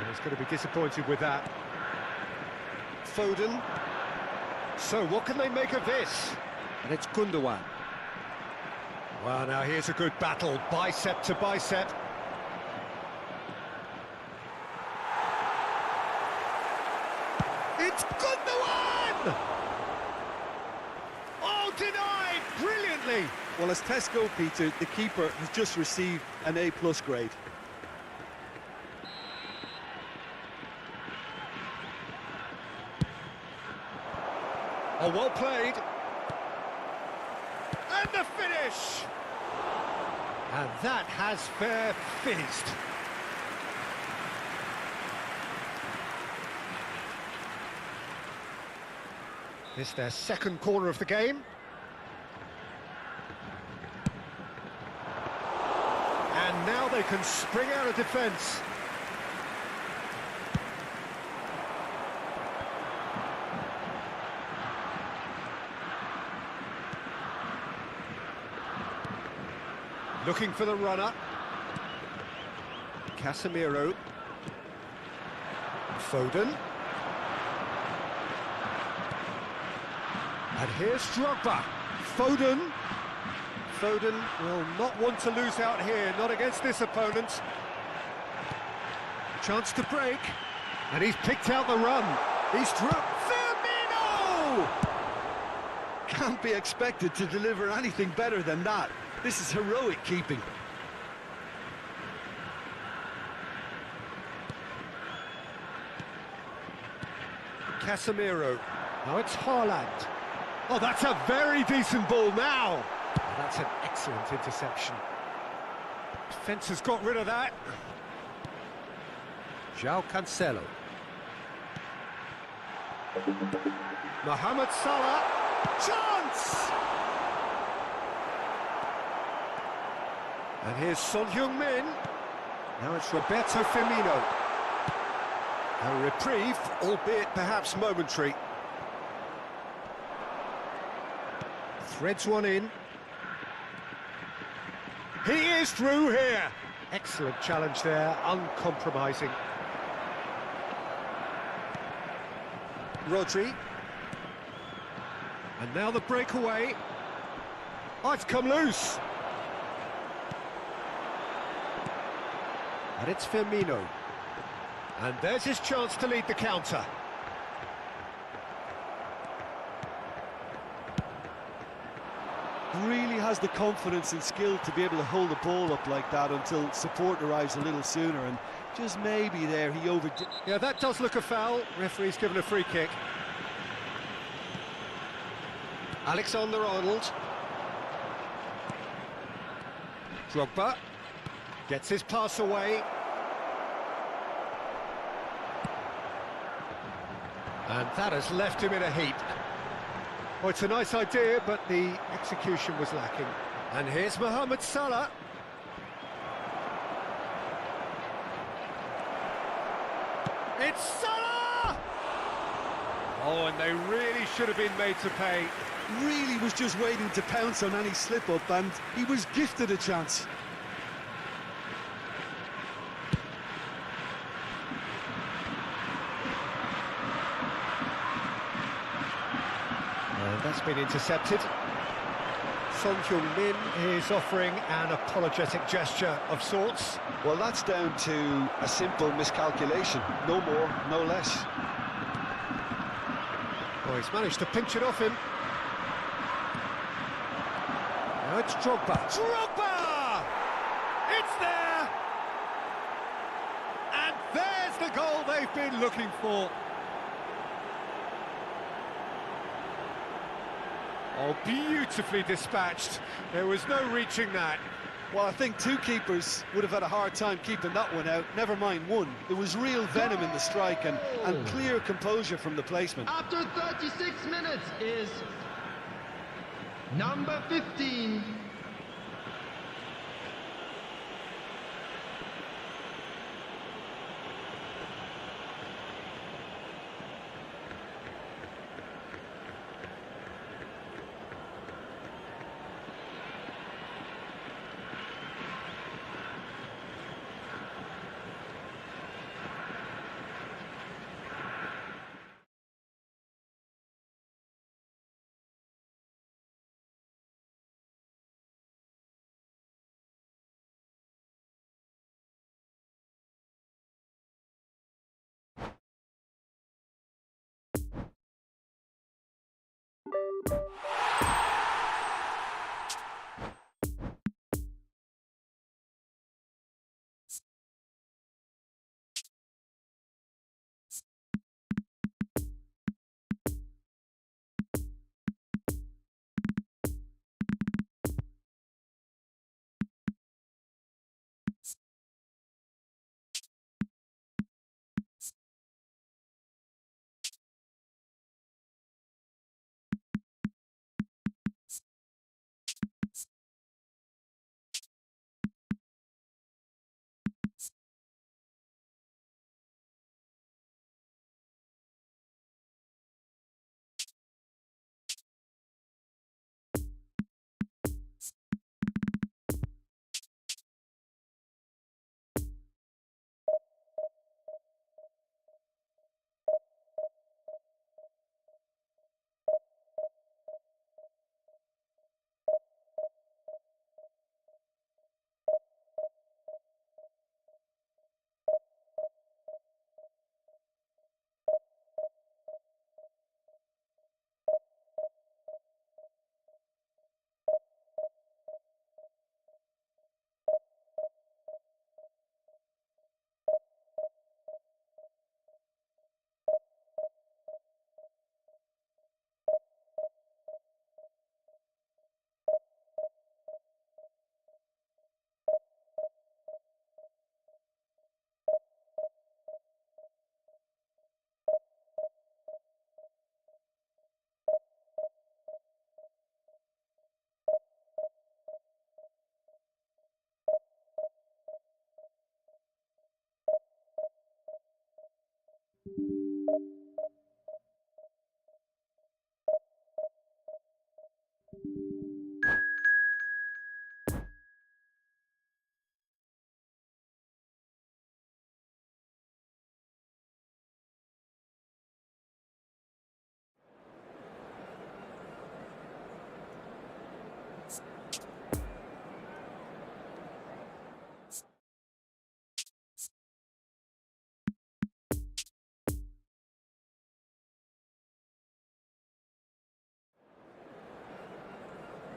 B: He's going to be disappointed with that. Foden. So what can they make of this? And it's Gundogan. Well, now here's a good battle, bicep to bicep. It's Gundogan! Oh, denied brilliantly!
C: Well, as tests go, Peter, the keeper has just received an A+ grade.
B: Oh, well played. And the finish! And that has fair finished. It's their second corner of the game. And now they can spring out of defence. Looking for the runner. Casemiro. Foden. And here's Drogba. Foden. Foden will not want to lose out here, not against this opponent. Chance to break. And he's picked out the run. He's through. Firmino!
C: Can't be expected to deliver anything better than that. This is heroic keeping.
B: Casemiro. Now it's Haaland. Oh, that's a very decent ball now. Oh, that's an excellent interception. Defence has got rid of that. João Cancelo. Mohamed Salah. Chance! And here's Son Heung-min. Now it's Roberto Firmino. A reprieve, albeit perhaps momentary. Threads one in. He is through here. Excellent challenge there, uncompromising. Rodri. And now the breakaway. Oh, it's come loose. And it's Firmino. And there's his chance to lead the counter.
C: Really has the confidence and skill to be able to hold the ball up like that until support arrives a little sooner, and just maybe there he overdid.
B: Yeah, that does look a foul. Referee's given a free kick. Alexander-Arnold. Drogba gets his pass away. And that has left him in a heap. Well, it's a nice idea, but the execution was lacking. And here's Mohamed Salah. It's Salah! Oh, and they really should have been made to pay.
C: Really was just waiting to pounce on any slip-up, and he was gifted a chance.
B: That's been intercepted. Son Heung-min is offering an apologetic gesture of sorts.
C: Well, that's down to a simple miscalculation. No more, no less.
B: Oh, he's managed to pinch it off him. Now it's Drogba. Drogba! It's there! And there's the goal they've been looking for. Oh, beautifully dispatched. There was no reaching that.
C: Well, I think two keepers would have had a hard time keeping that one out, never mind one. There was real venom in the strike and clear composure from the placement.
F: After 36 minutes is number 15.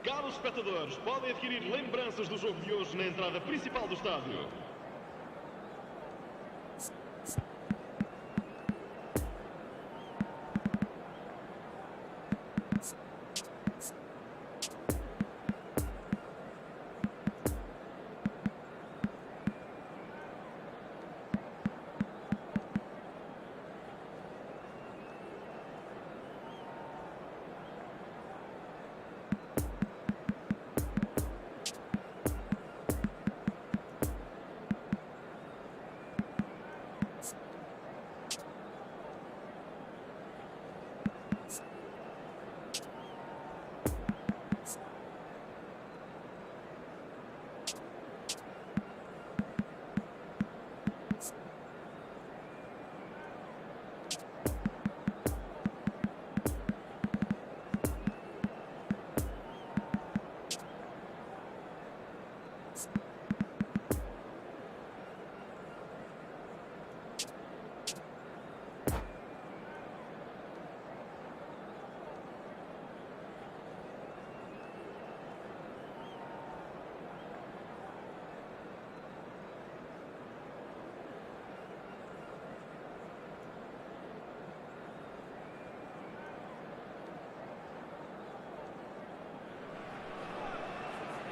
A: Caros espectadores, podem adquirir lembranças do jogo de hoje na entrada principal do estádio.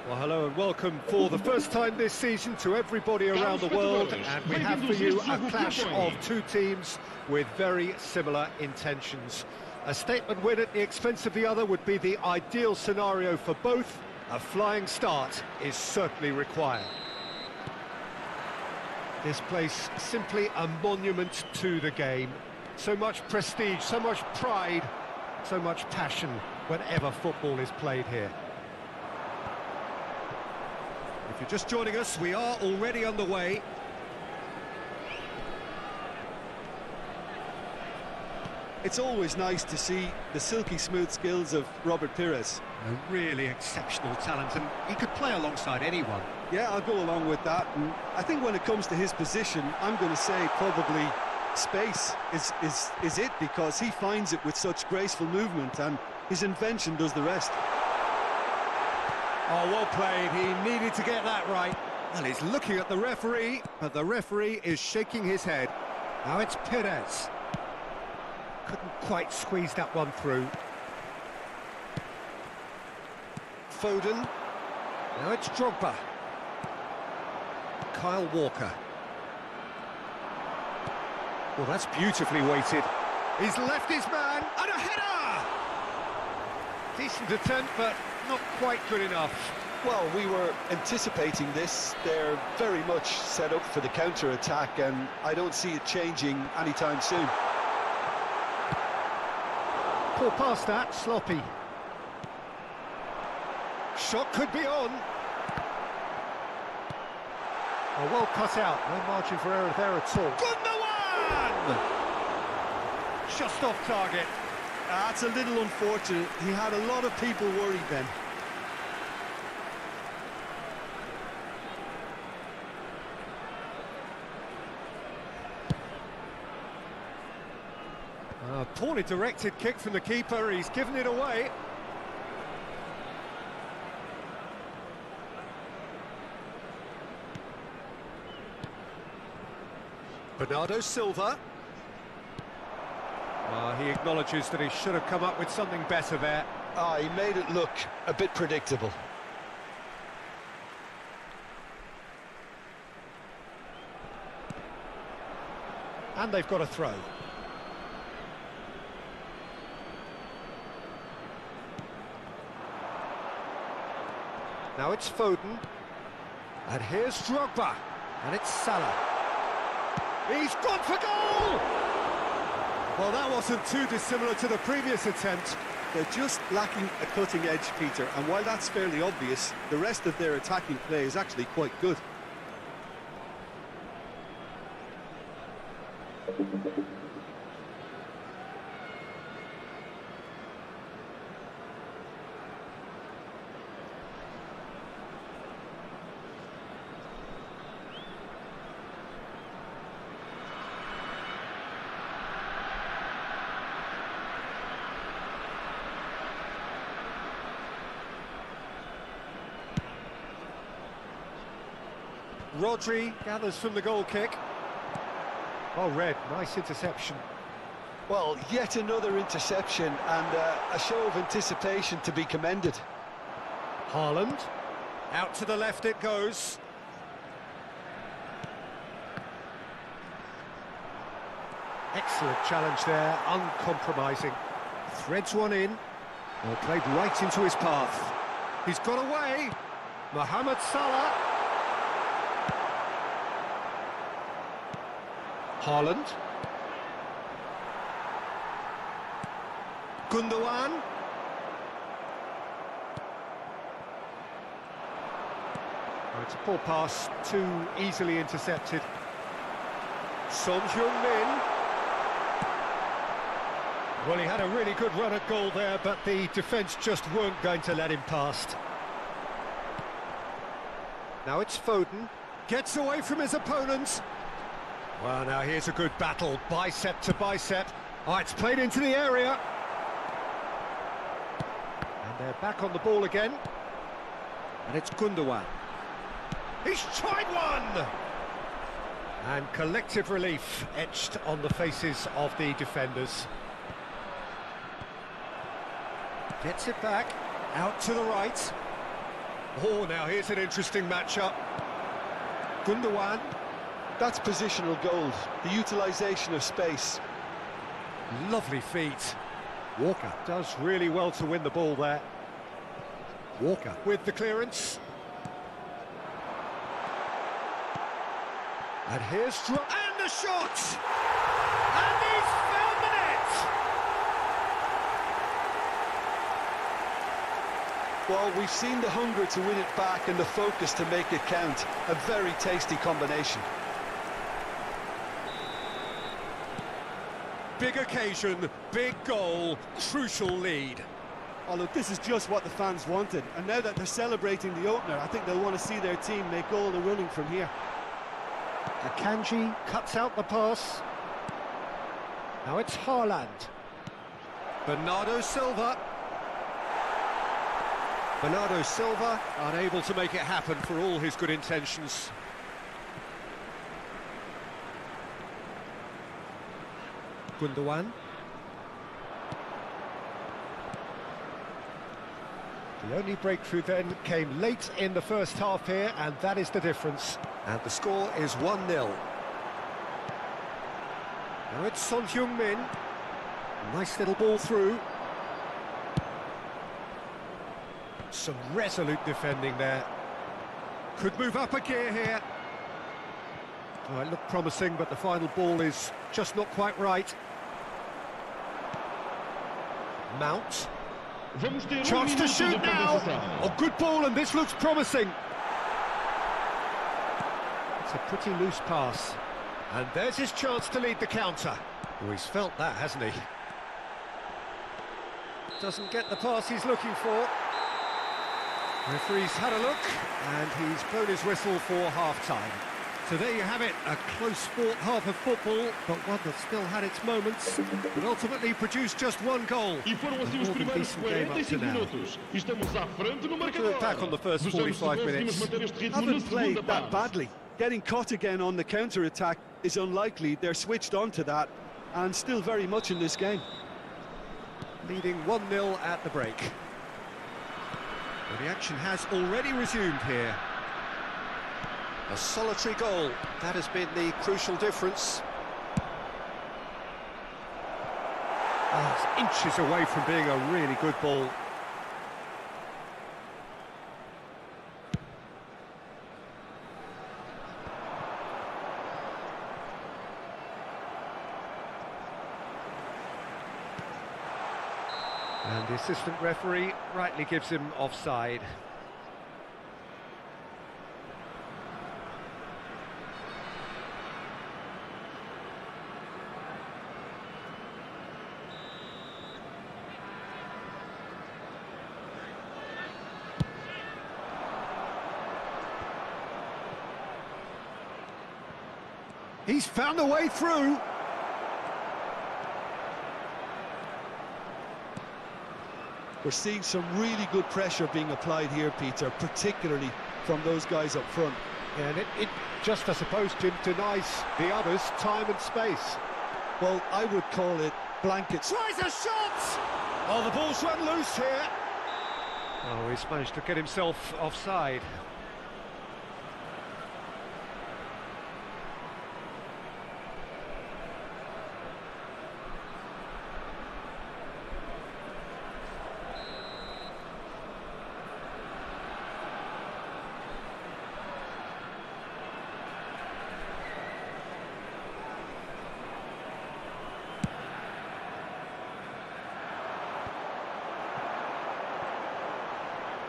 B: Well, hello and welcome for the first time this season to everybody around the world, and we have for you a clash of two teams with very similar intentions. A statement win at the expense of the other would be the ideal scenario for both. A flying start is certainly required. This place simply a monument to the game. So much prestige, so much pride, so much passion whenever football is played here. If you're just joining us, we are already underway.
C: It's always nice to see the silky smooth skills of Robert Pires.
B: A really exceptional talent, and he could play alongside anyone.
C: Yeah, I'll go along with that. And I think when it comes to his position, I'm going to say probably space is it, because he finds it with such graceful movement, and His invention does the rest.
B: Oh, well played. He needed to get that right. And he's looking at the referee, but the referee is shaking his head. Now it's Perez. Couldn't quite squeeze that one through. Foden. Now it's Drogba. Kyle Walker. Well, that's beautifully weighted. He's left his man, and a header! Decent attempt, but not quite good enough.
C: Well, we were anticipating this. They're very much set up for the counter-attack, and I don't see it changing anytime soon.
B: Poor pass that, sloppy. Shot could be on. Oh, well cut out, no margin for error there at all. Gundogan! Just off target.
C: That's a little unfortunate. He had a lot of people worried then.
B: Poorly directed kick from the keeper, he's given it away. Bernardo Silva. He acknowledges that he should have come up with something better there.
C: He made it look a bit predictable.
B: And they've got a throw. Now it's Foden. And here's Drogba. And it's Salah. He's gone for goal! Well, that wasn't too dissimilar to the previous attempt.
C: They're just lacking a cutting edge, Peter, and while that's fairly obvious, the rest of their attacking play is actually quite good.
B: Rodri gathers from the goal kick. Oh, Red, nice interception.
C: Well, yet another interception and a show of anticipation to be commended.
B: Haaland. Out to the left it goes. Excellent challenge there, uncompromising. Threads one in. Well, played right into his path. He's got away. Mohamed Salah. Haaland. Gundogan. Oh, it's a poor pass, too easily intercepted. Son Heung-min. Well, he had a really good run at goal there, but the defence just weren't going to let him past. Now it's Foden. Gets away from his opponents. Well, now here's a good battle, bicep to bicep. Oh, it's played into the area. And they're back on the ball again. And it's Gundogan. He's tried one! And collective relief etched on the faces of the defenders. Gets it back, out to the right. Oh, now here's an interesting matchup. Gundogan.
C: That's positional gold, the utilisation of space.
B: Lovely feet. Walker does really well to win the ball there. Walker with the clearance. And here's and the shot! And he's found the net!
C: Well, we've seen the hunger to win it back and the focus to make it count. A very tasty combination.
B: Big occasion, big goal, crucial lead.
C: Oh, look, this is just what the fans wanted. And now that they're celebrating the opener, I think they'll want to see their team make all the running from here.
B: Akanji cuts out the pass. Now it's Haaland. Bernardo Silva. Bernardo Silva unable to make it happen for all his good intentions. Gundogan. The only breakthrough then came late in the first half here, and that is the difference. And the score is 1-0. Now it's Son Heung-min. Nice little ball through. Some resolute defending there. Could move up a gear here. Oh, it looked promising, but the final ball is just not quite right. Mount. Chance to shoot now! Oh, good ball, and this looks promising. It's a pretty loose pass. And there's his chance to lead the counter. Oh, he's felt that, hasn't he? Doesn't get the pass he's looking for. Referee's had a look, and he's blown his whistle for half-time. So there you have it, a close-fought half of football, but one that still had its moments, but ultimately produced just one goal.
A: E foram assim os primeiros 45 minutos. Estamos à frente no marcador.
B: Back on the first 45 minutes.
C: Haven't played that badly. Getting caught again on the counter-attack is unlikely. They're switched on to that, and still very much in this game.
B: Leading 1-0 at the break. Well, the action has already resumed here. A solitary goal, that has been the crucial difference. Oh, it's inches away from being a really good ball. And the assistant referee rightly gives him offside. He's found a way through.
C: We're seeing some really good pressure being applied here, Peter, particularly from those guys up front.
B: And it just, I suppose, Jim, denies the others time and space.
C: Well, I would call it blankets.
B: Tries a shot! Oh, the ball's run loose here. Oh, he's managed to get himself offside.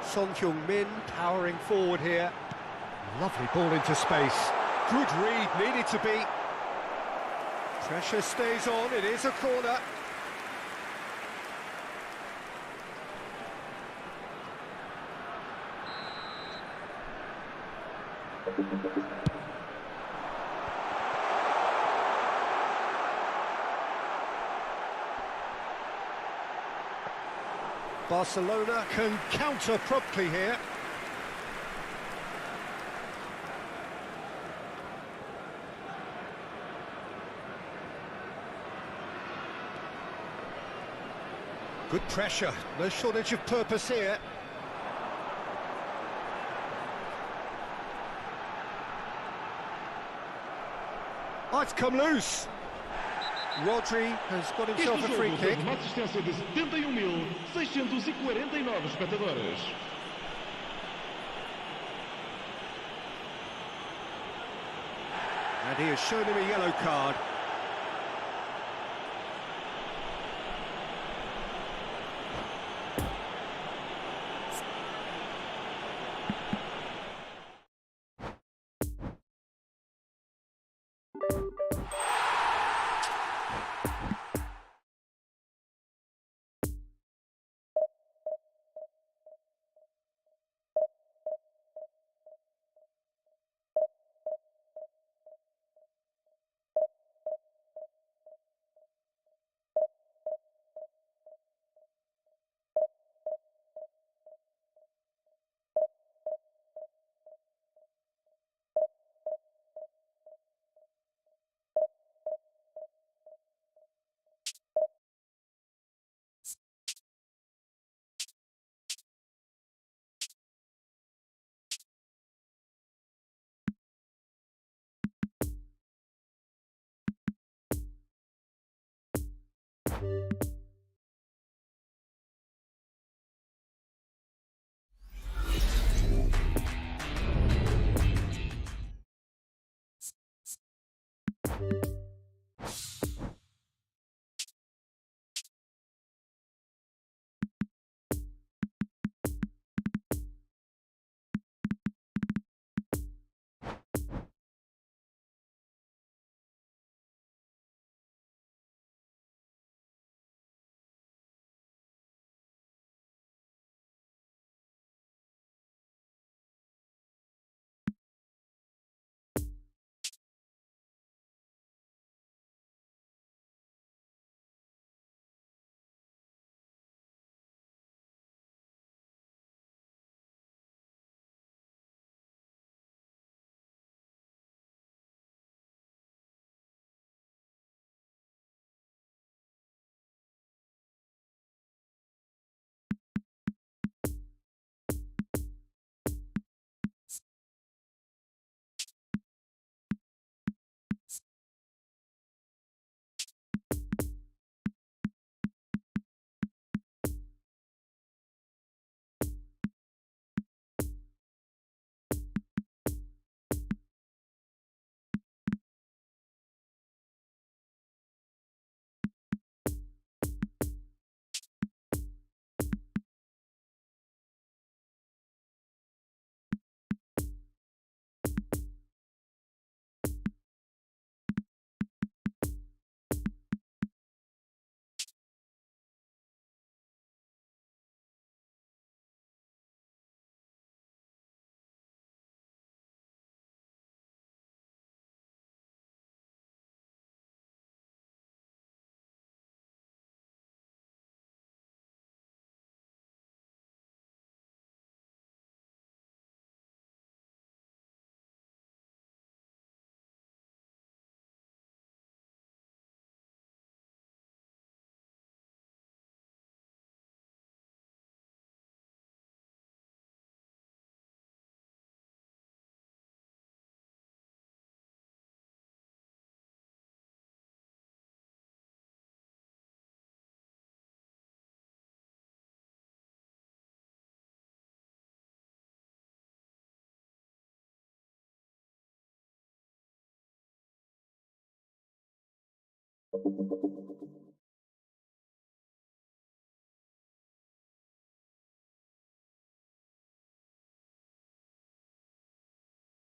B: Son Heung-min powering forward here. Lovely ball into space. Good read, needed to be. Pressure stays on, it is a corner. Barcelona can counter promptly here. Good pressure, no shortage of purpose here. Oh, it's come loose. Rodri has got himself a free kick.
A: Uma assistência de 71.649 espectadores.
B: And he has shown him a yellow card.